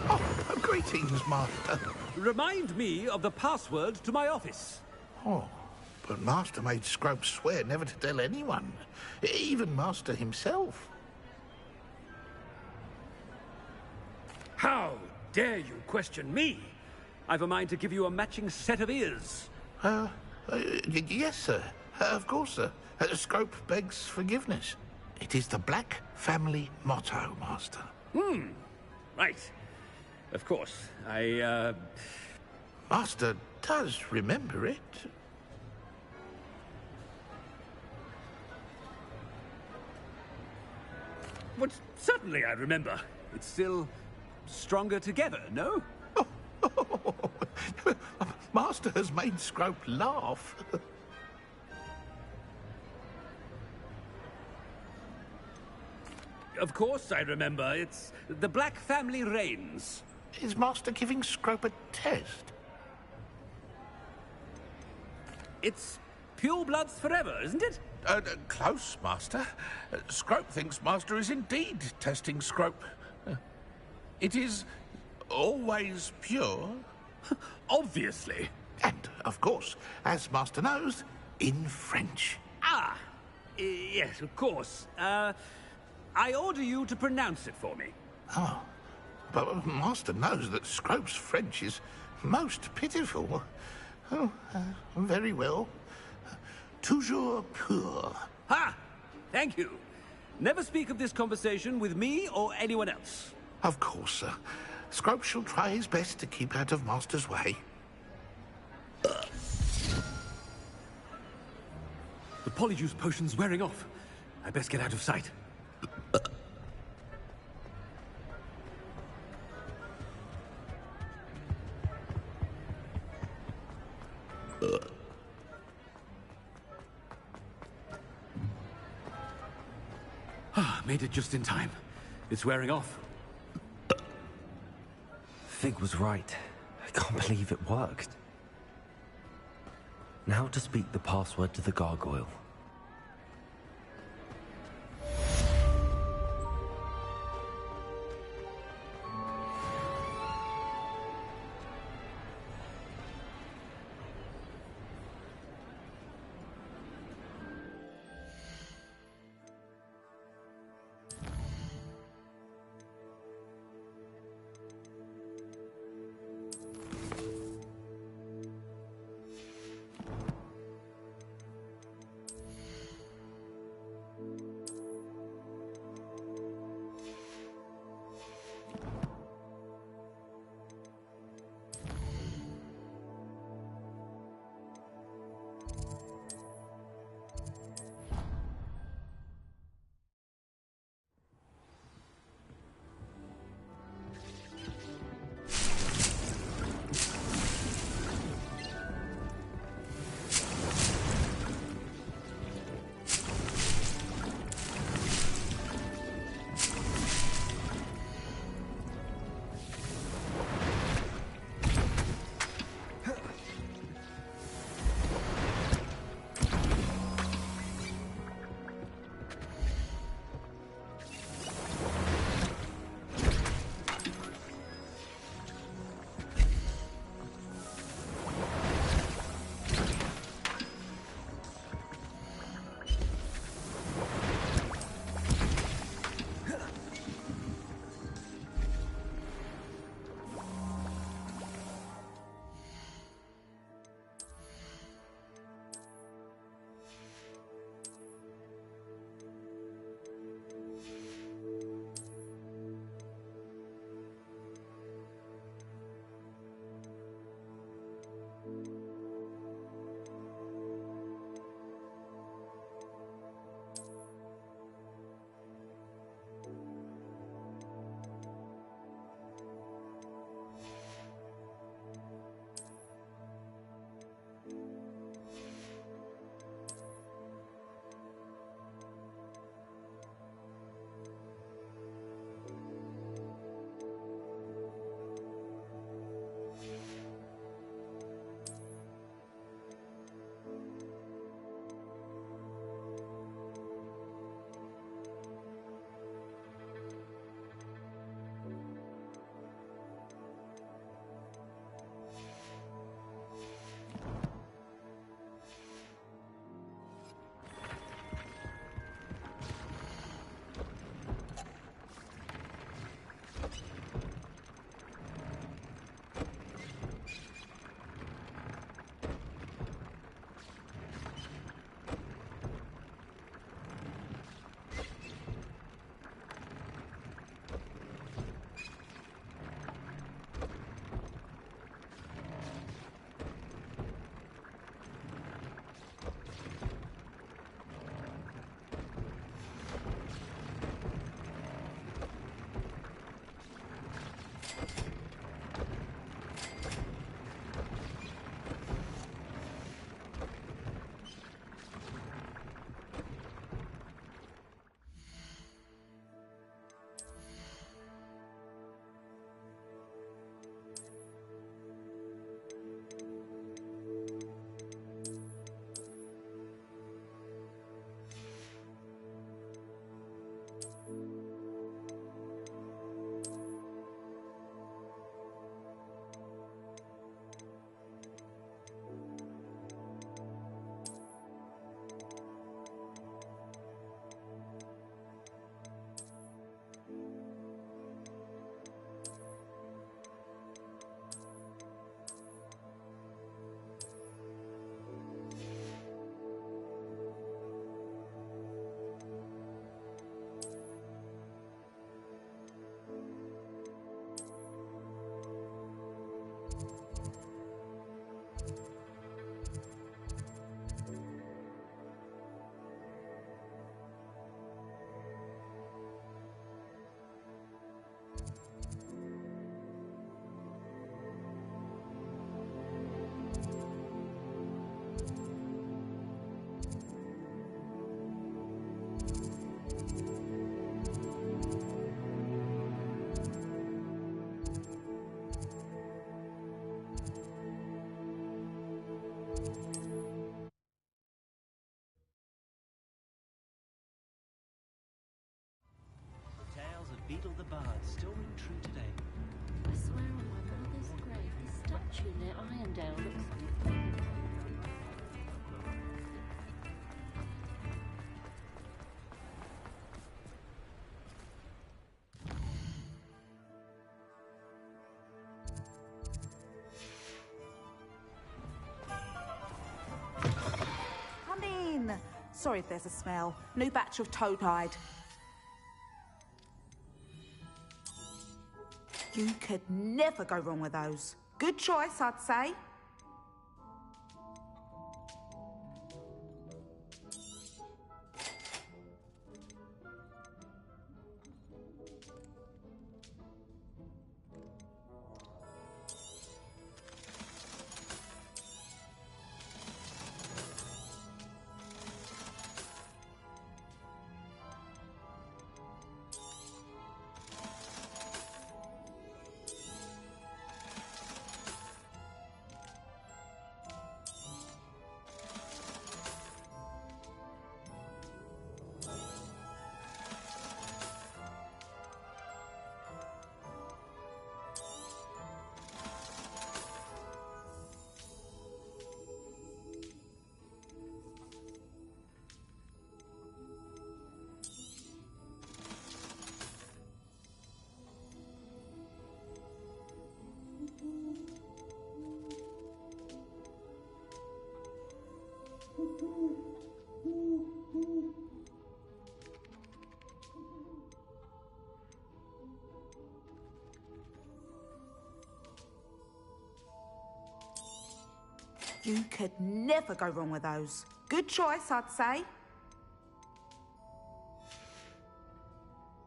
Oh, greetings, Master. Remind me of the password to my office. Oh, but Master made Scrope swear never to tell anyone, even Master himself. How dare you question me? I've a mind to give you a matching set of ears. Yes, sir. Of course, sir. Scrope begs forgiveness. It is the Black family motto, Master. Right. Of course. Master does remember it. But certainly I remember. It's still stronger together, no? Master has made Scrope laugh. Of course I remember. It's the Black family reigns. Is Master giving Scrope a test? It's pure bloods forever, isn't it? Close, Master. Scrope thinks Master is indeed testing Scrope. It is always pure. Obviously. And, of course, as Master knows, in French. Ah! Yes, of course. I order you to pronounce it for me. Oh, but Master knows that Scrope's French is most pitiful. Oh, very well. Toujours pur. Ha! Thank you. Never speak of this conversation with me or anyone else. Of course, sir. Scrope shall try his best to keep out of Master's way. The polyjuice potion's wearing off. I best get out of sight. Made it just in time. It's wearing off. Fig was right. I can't believe it worked. Now to speak the password to the gargoyle. riddle the bards still ring true today. I swear on my brother's grave, this statue near Irondale looks... Come in. Sorry if there's a smell. New batch of toad-hide. You could never go wrong with those. Good choice, I'd say. You could never go wrong with those. Good choice, I'd say.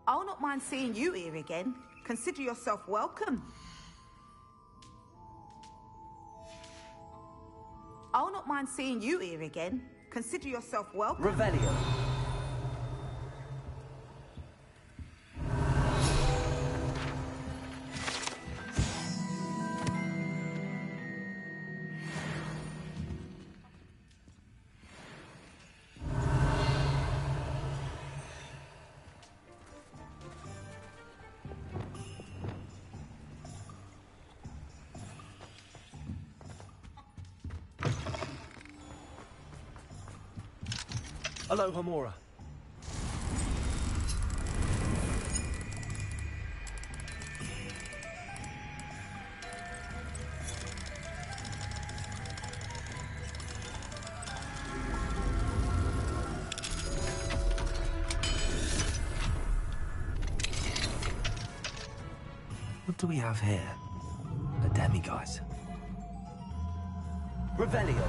I'll not mind seeing you here again. Consider yourself welcome. I'll not mind seeing you here again. Consider yourself welcome. Revelio. Aloha Mora. What do we have here? A demiguise. Revelio.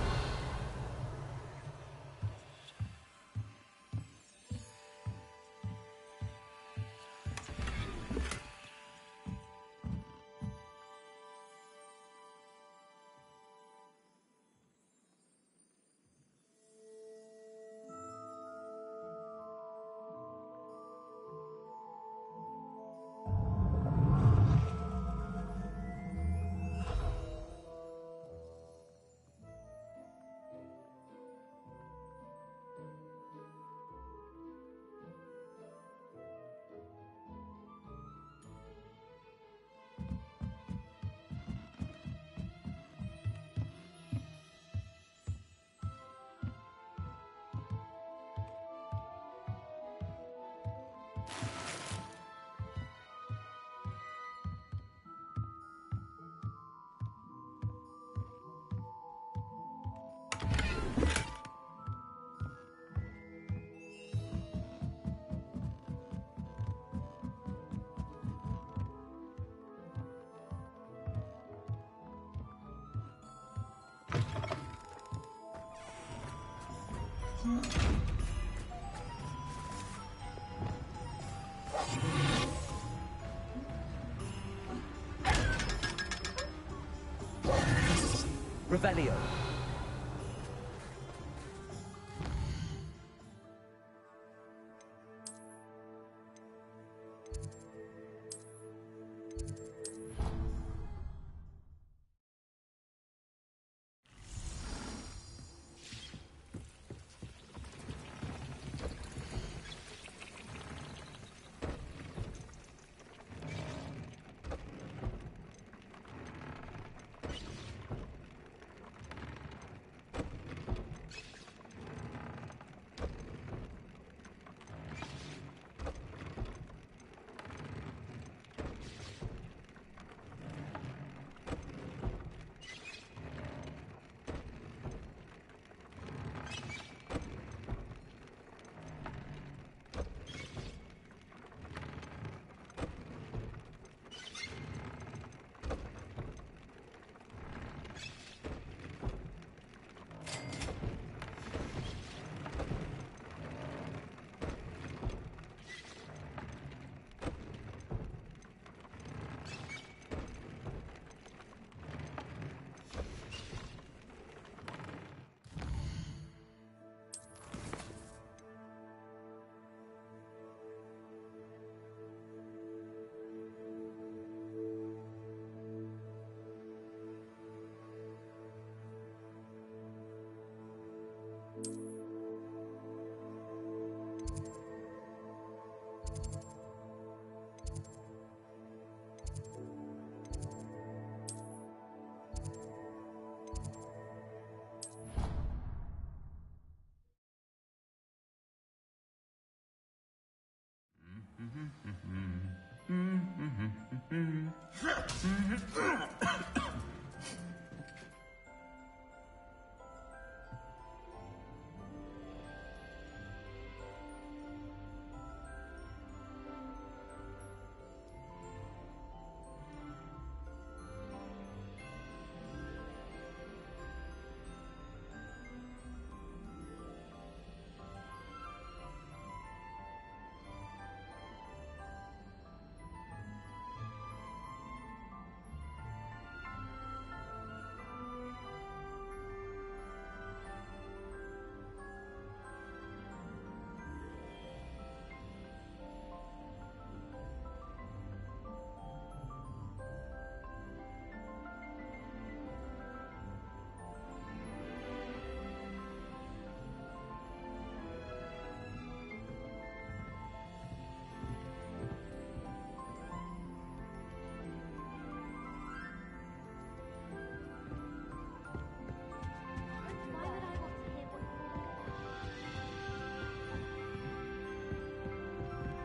Revelio.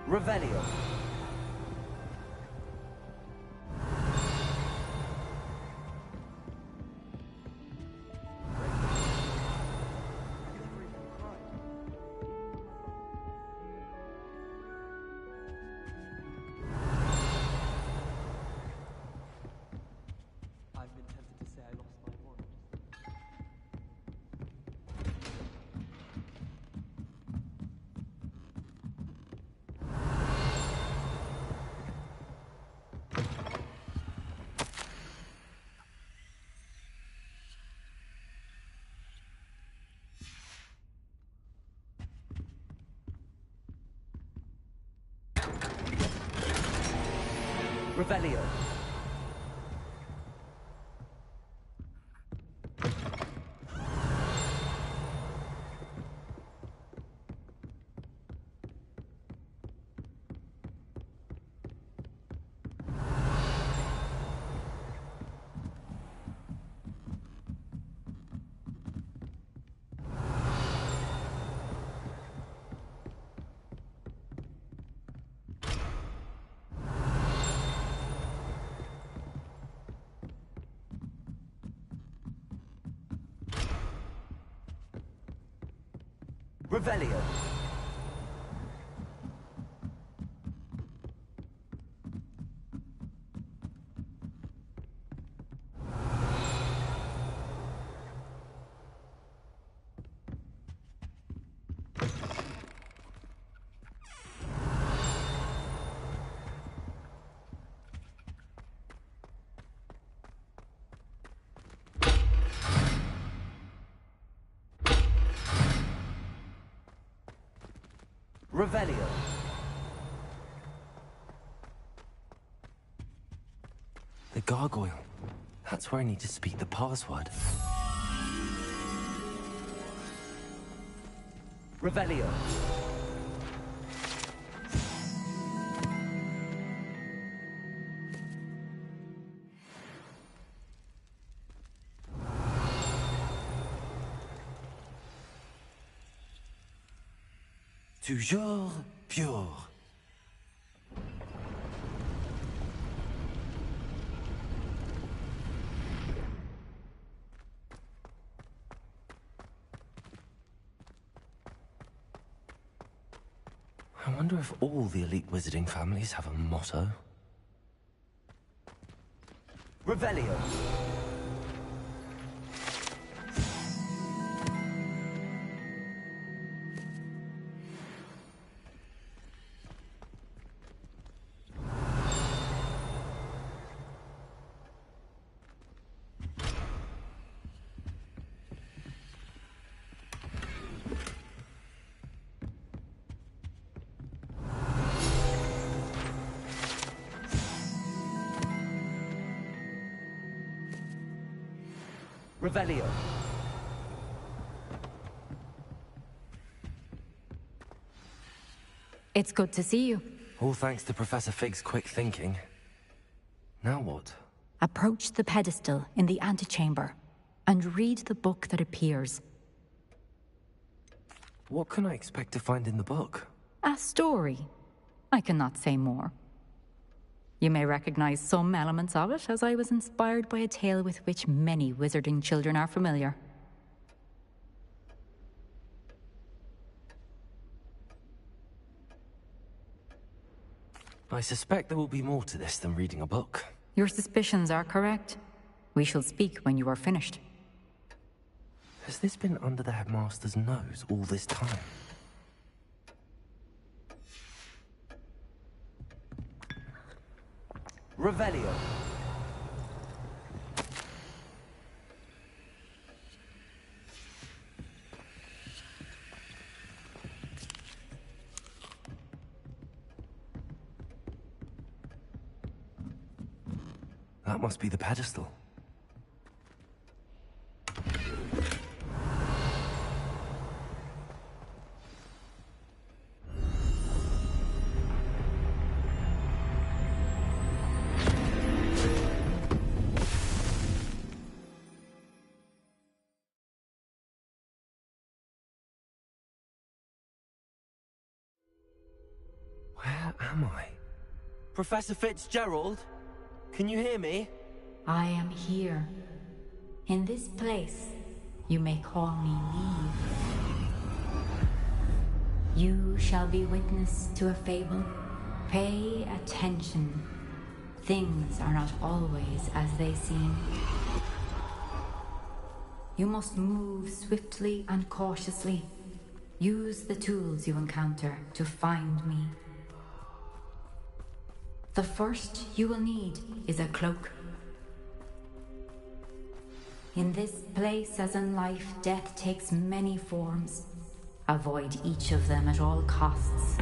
Revelio. I've been tempted to say I lost my wand. Revelio. Revelio. Revelio. The gargoyle. That's where I need to speak the password. Revelio. Toujours pure. I wonder if all the elite wizarding families have a motto. Revelio. Revelio. It's good to see you. All thanks to Professor Fig's quick thinking. Now what? Approach the pedestal in the antechamber and read the book that appears. What can I expect to find in the book? A story. I cannot say more. You may recognize some elements of it, as I was inspired by a tale with which many wizarding children are familiar. I suspect there will be more to this than reading a book. Your suspicions are correct. We shall speak when you are finished. Has this been under the headmaster's nose all this time? Revelio. That must be the pedestal. Where am I? Professor Fitzgerald? Can you hear me? I am here. In this place, you may call me Neve. You shall be witness to a fable. Pay attention. Things are not always as they seem. You must move swiftly and cautiously. Use the tools you encounter to find me. The first you will need is a cloak. In this place, as in life, death takes many forms. Avoid each of them at all costs.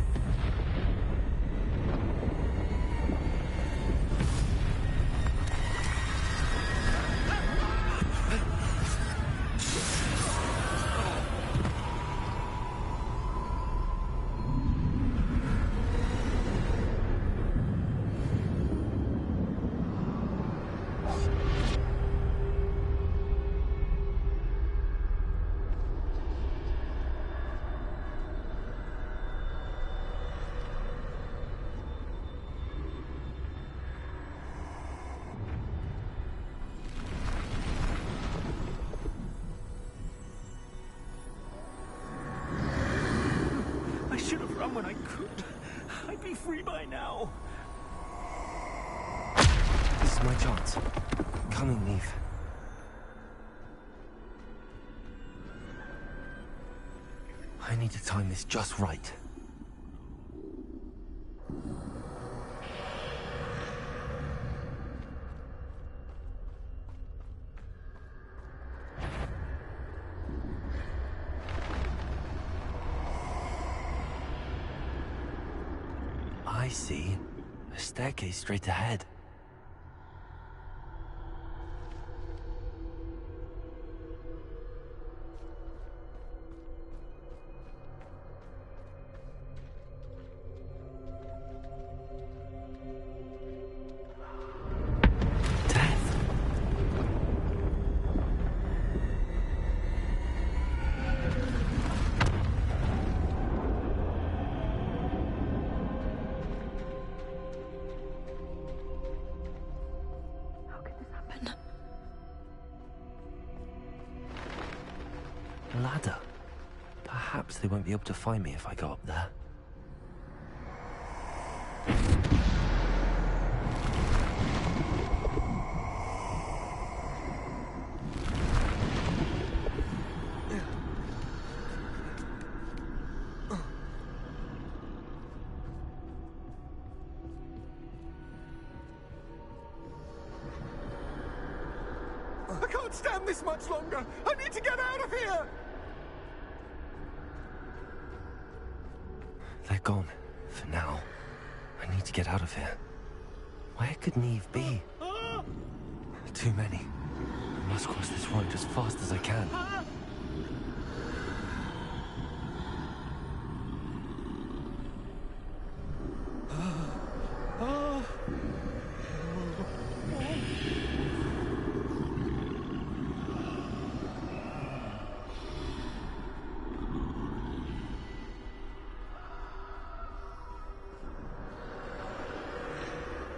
I should have run when I could. I'd be free by now. This is my chance. Coming, Neve. I need to time this just right. I see. A staircase straight ahead. Ladder. Perhaps they won't be able to find me if I go up there. I can't stand this much longer. I need to get out of here. They're gone. For now. I need to get out of here. Where could Neve be? Too many. I must cross this road as fast as I can.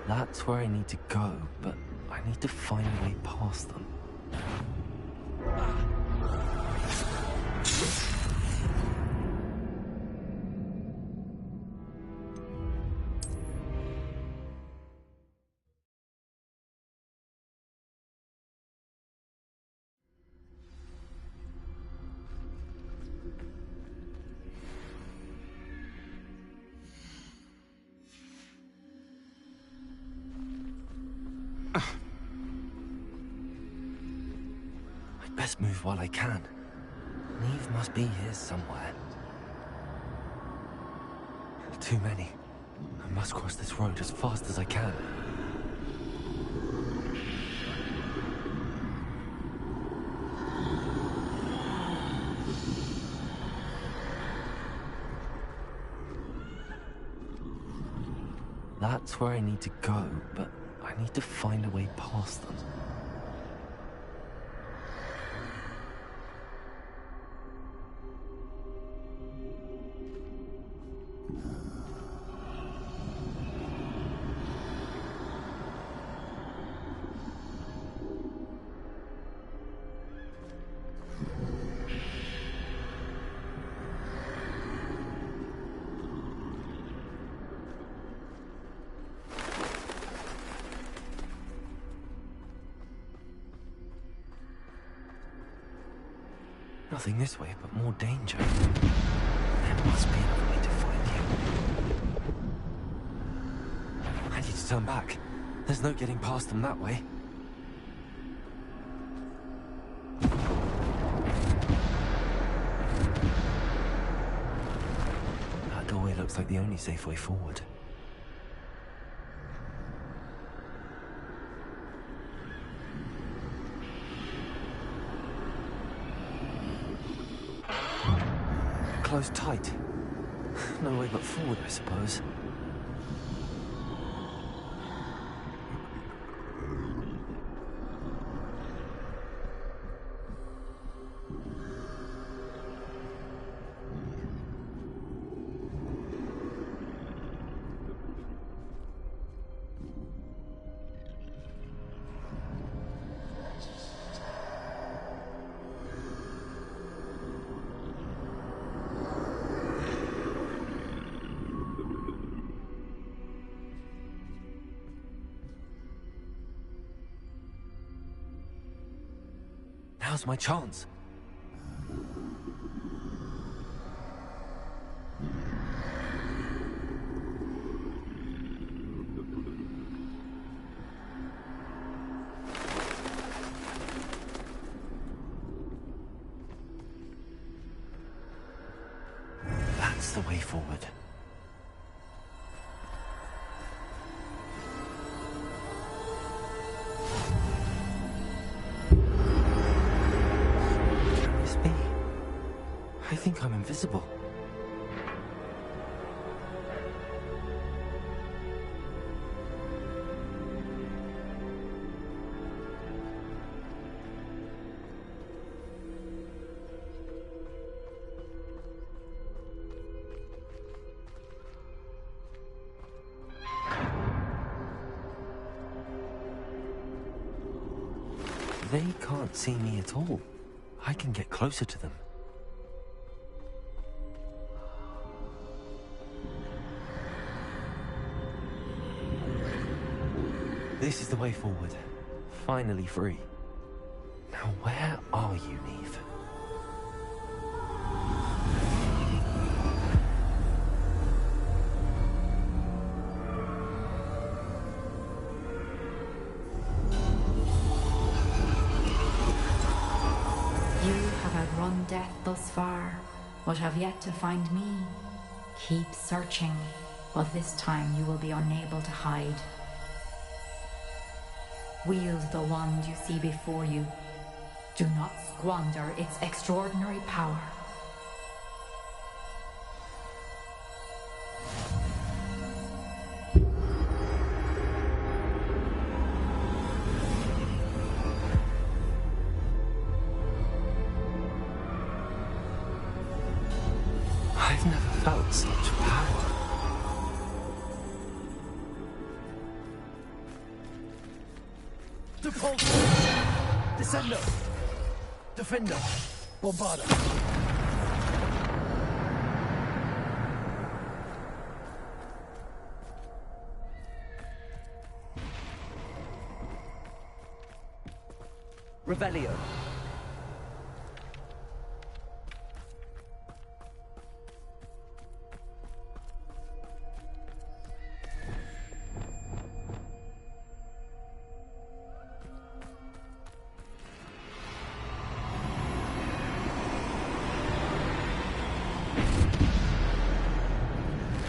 That's where I need to go, but I need to find a way past them. I'd best move while I can. Neve must be here somewhere. Too many. I must cross this road as fast as I can. That's where I need to go, but I need to find a way past them. Nothing this way, but more danger. There must be another way to find you. I need to turn back. There's no getting past them that way. That doorway looks like the only safe way forward. Closed tight. No way but forward, I suppose. Now's my chance. That's the way forward. I think I'm invisible. They can't see me at all. I can get closer to them. This is the way forward. Finally free. Now where are you, Neve? You have outrun death thus far, but have yet to find me. Keep searching, but this time you will be unable to hide. Wield the wand you see before you. Do not squander its extraordinary power. I've never felt such power. Repulsor! Descender! Defender! Bombarder! Revelio.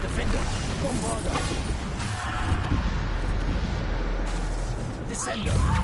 Defender! Bombarder! Descender!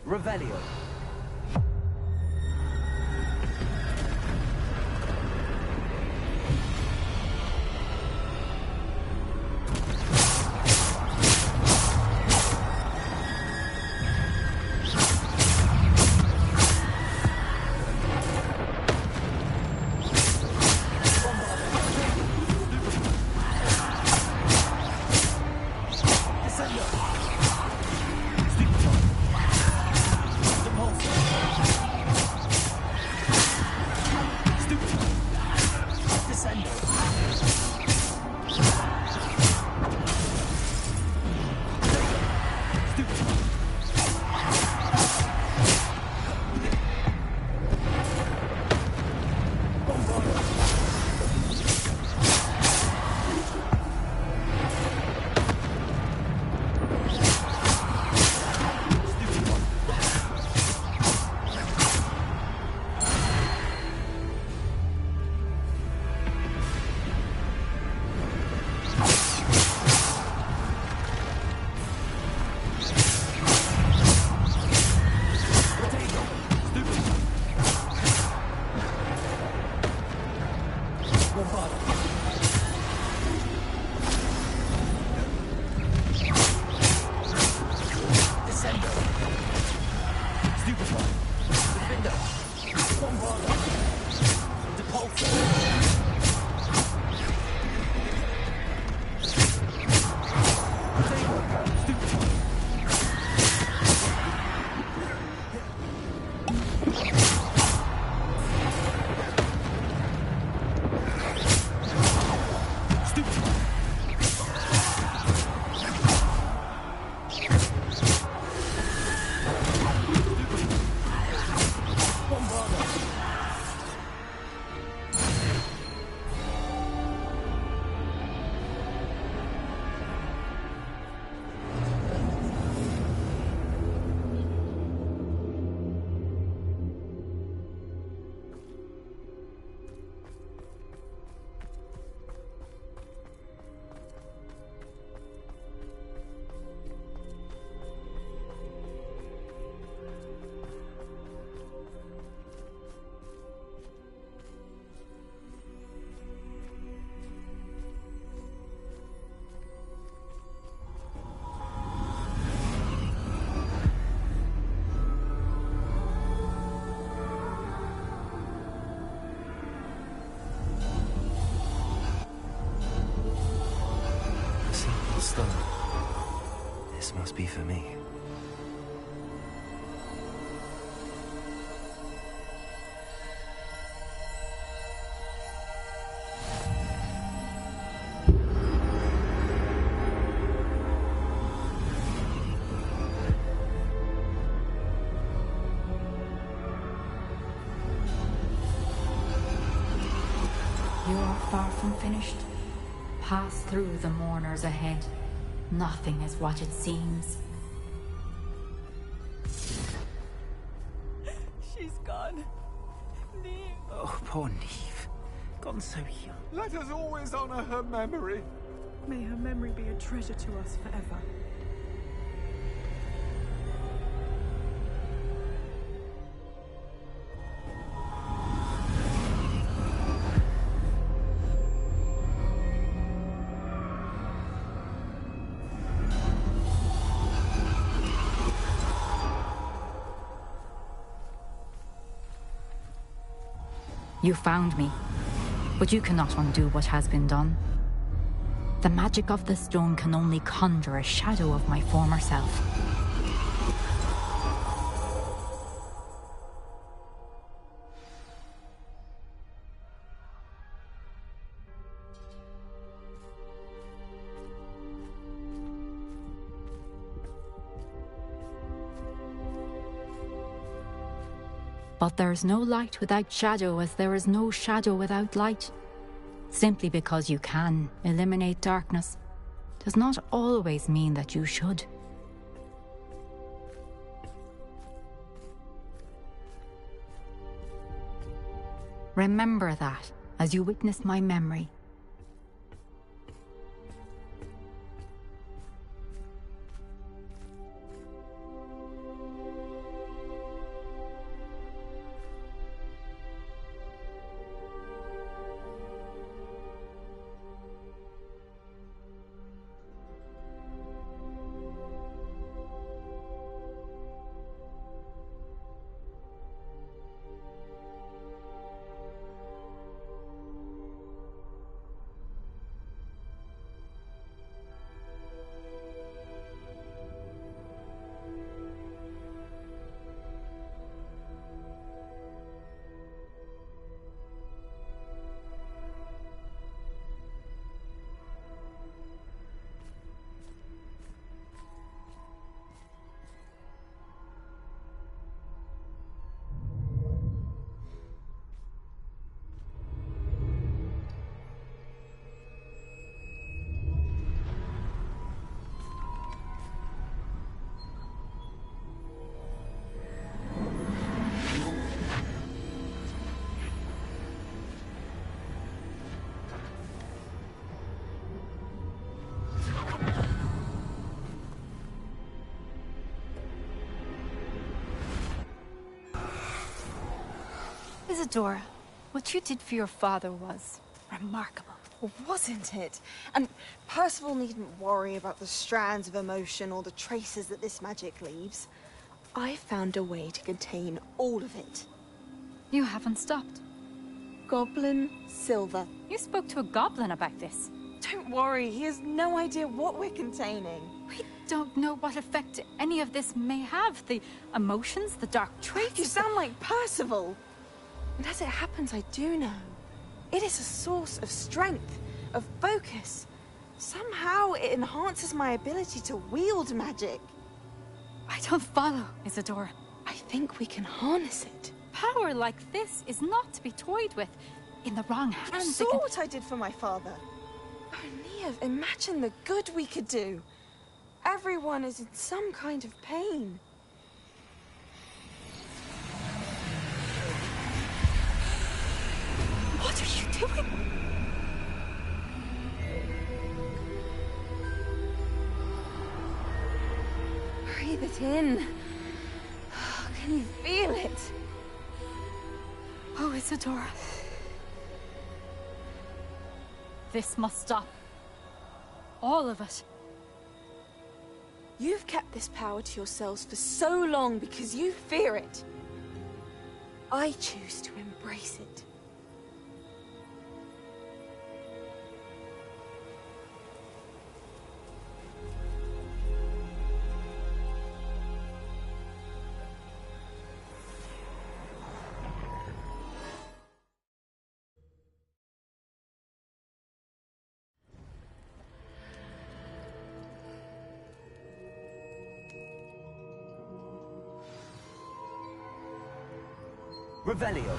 Revelio. Descender! for me. You are far from finished. Pass through the mourners ahead. Nothing is what it seems. She's gone. Neve. Oh, poor Neve. Gone so young. Let us always honor her memory. May her memory be a treasure to us forever. You found me, but you cannot undo what has been done. The magic of the stone can only conjure a shadow of my former self. But there is no light without shadow, as there is no shadow without light. Simply because you can eliminate darkness does not always mean that you should. Remember that as you witness my memory. Isadora, what you did for your father was remarkable. Wasn't it? And Percival needn't worry about the strands of emotion or the traces that this magic leaves. I found a way to contain all of it. You haven't stopped. Goblin Silver. You spoke to a goblin about this. Don't worry, he has no idea what we're containing. We don't know what effect any of this may have. The emotions, the dark traits. You sound like Percival. And as it happens, I do know. It is a source of strength, of focus. Somehow it enhances my ability to wield magic. I don't follow, Isadora. I think we can harness it. Power like this is not to be toyed with. In the wrong hands, You saw what I did for my father. Oh, Neve, imagine the good we could do. Everyone is in some kind of pain. What are you doing? Breathe it in. Can you feel it? Oh, Isadora. This must stop. All of it. You've kept this power to yourselves for so long because you fear it. I choose to embrace it. Revelio.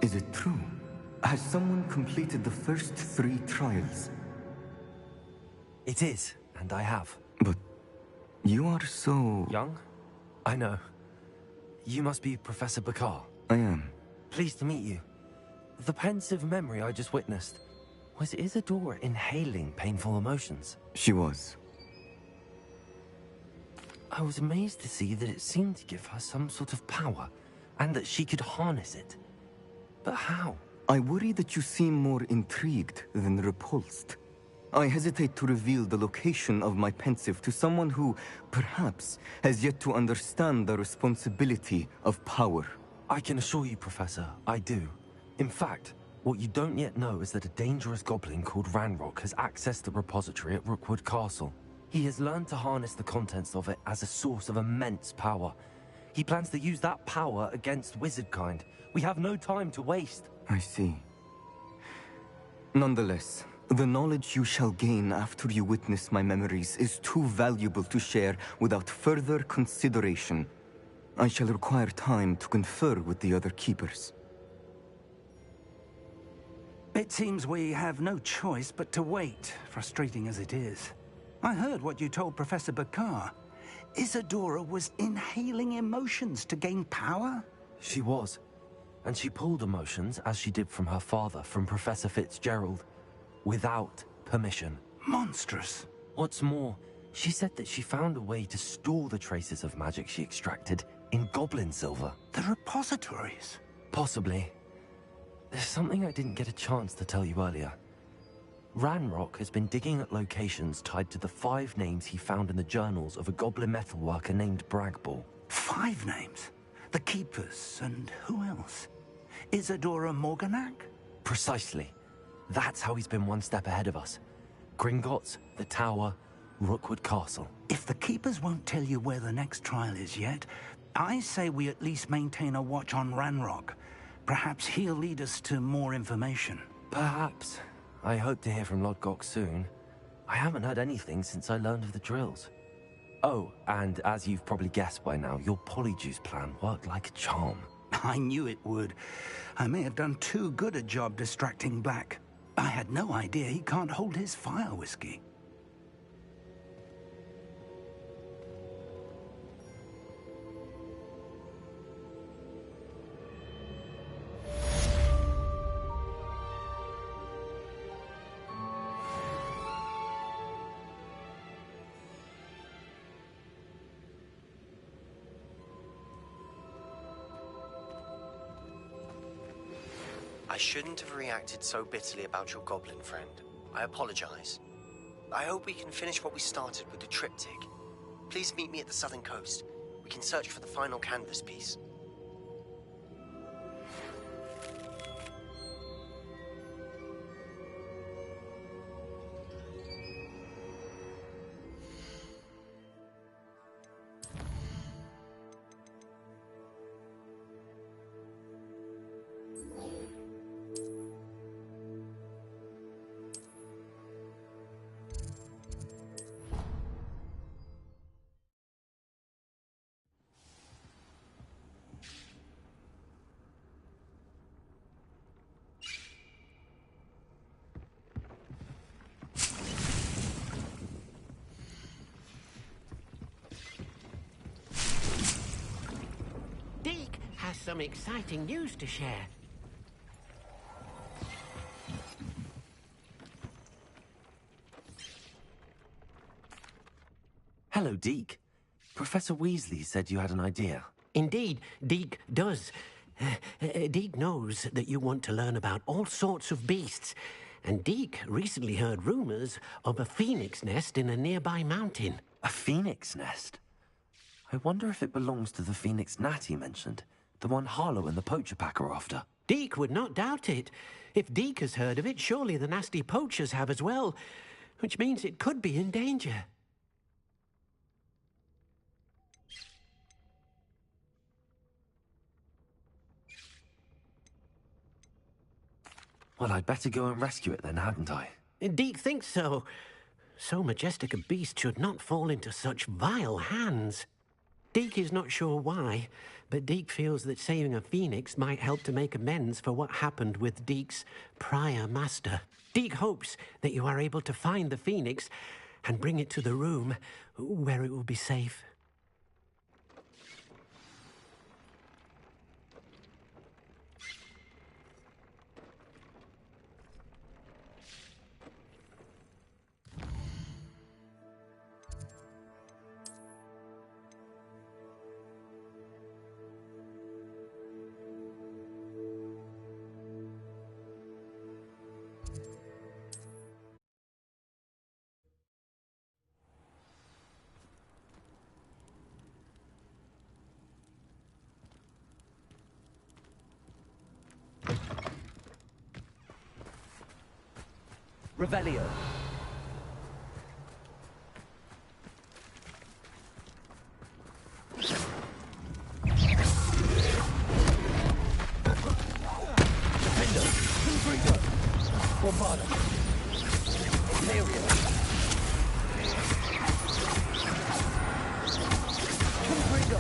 Is it true? Has someone completed the first 3 trials? It is, and I have. But you are so... young? I know. You must be Professor Bakar. I am. Pleased to meet you. The pensive memory I just witnessed, was Isadora inhaling painful emotions? She was. I was amazed to see that it seemed to give her some sort of power, and that she could harness it. But how? I worry that you seem more intrigued than repulsed. I hesitate to reveal the location of my pensive to someone who, perhaps, has yet to understand the responsibility of power. I can assure you, Professor, I do. In fact, what you don't yet know is that a dangerous goblin called Ranrock has accessed the repository at Rookwood Castle. He has learned to harness the contents of it as a source of immense power. He plans to use that power against wizardkind. We have no time to waste. I see. Nonetheless, the knowledge you shall gain after you witness my memories is too valuable to share without further consideration. I shall require time to confer with the other keepers. It seems we have no choice but to wait, frustrating as it is. I heard what you told Professor Bakar. Isadora was inhaling emotions to gain power? She was. And she pulled emotions, as she did from her father, from Professor Fitzgerald, without permission. Monstrous. What's more, she said that she found a way to store the traces of magic she extracted in goblin silver. The repositories? Possibly. There's something I didn't get a chance to tell you earlier. Ranrock has been digging at locations tied to the 5 names he found in the journals of a goblin metalworker named Bragball. 5 names? The Keepers, and who else? Isadora Morganac? Precisely. That's how he's been one step ahead of us. Gringotts, the Tower, Rookwood Castle. If the Keepers won't tell you where the next trial is yet, I say we at least maintain a watch on Ranrock. Perhaps he'll lead us to more information. Perhaps. I hope to hear from Lodgok soon. I haven't heard anything since I learned of the drills. Oh, and as you've probably guessed by now, your polyjuice plan worked like a charm. I knew it would. I may have done too good a job distracting Black. I had no idea he can't hold his fire whiskey. I shouldn't have reacted so bitterly about your goblin friend. I apologize. I hope we can finish what we started with the triptych. Please meet me at the southern coast. We can search for the final canvas piece. Some exciting news to share. Hello, Deke. Professor Weasley said you had an idea. Indeed, Deke does. Deke knows that you want to learn about all sorts of beasts, and Deke recently heard rumors of a phoenix nest in a nearby mountain. A phoenix nest? I wonder if it belongs to the phoenix gnat he mentioned. The one Harlow and the poacher pack are after. Deke would not doubt it. If Deke has heard of it, surely the nasty poachers have as well, which means it could be in danger. Well, I'd better go and rescue it then, hadn't I? Deke thinks so. So majestic a beast should not fall into such vile hands. Deke is not sure why, but Deke feels that saving a phoenix might help to make amends for what happened with Deke's prior master. Deke hopes that you are able to find the phoenix and bring it to the room where it will be safe. Revelio. Defender. Confringo. Bombarda. Lario. Confringo.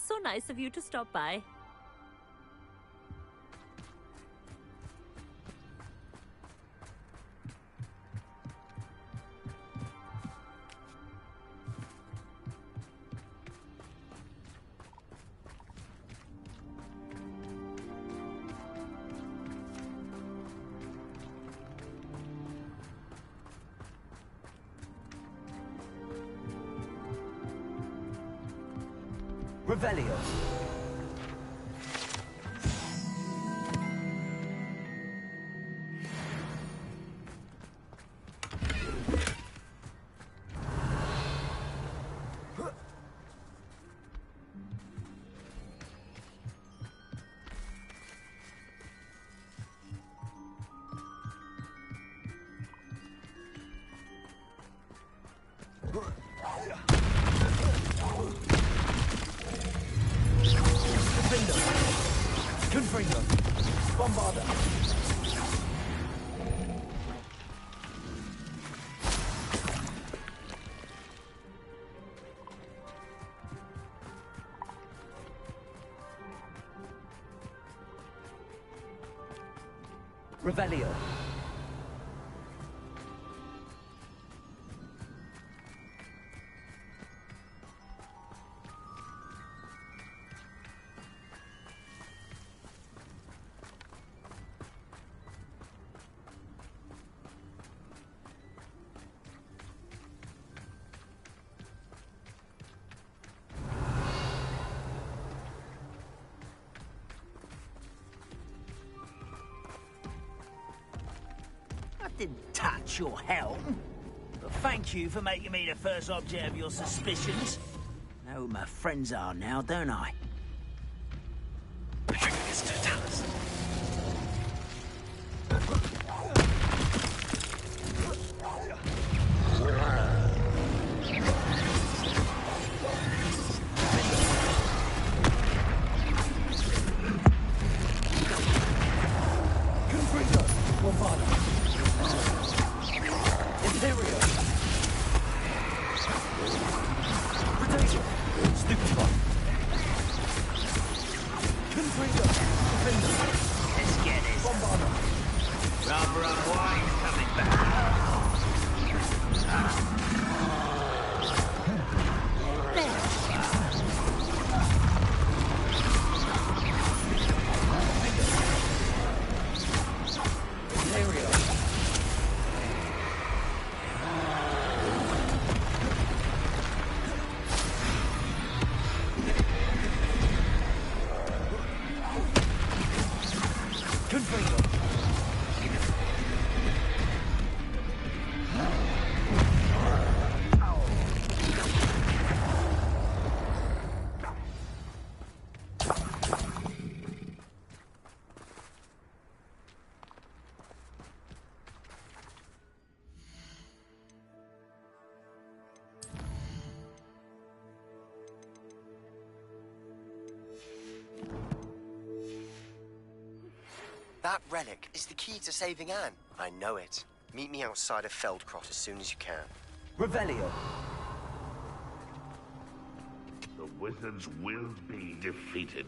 So nice of you to stop by. Revelio. Confringo. Bombarda. Revelio. Didn't touch your helm. But thank you for making me the first object of your suspicions. I know who my friends are now, don't I? Mr. Tallis. Confringo! Defender! Let's get it. Bombarder! Rather unwise coming back. That relic is the key to saving Anne. I know it. Meet me outside of Feldcrot as soon as you can. Revelio. The wizards will be defeated.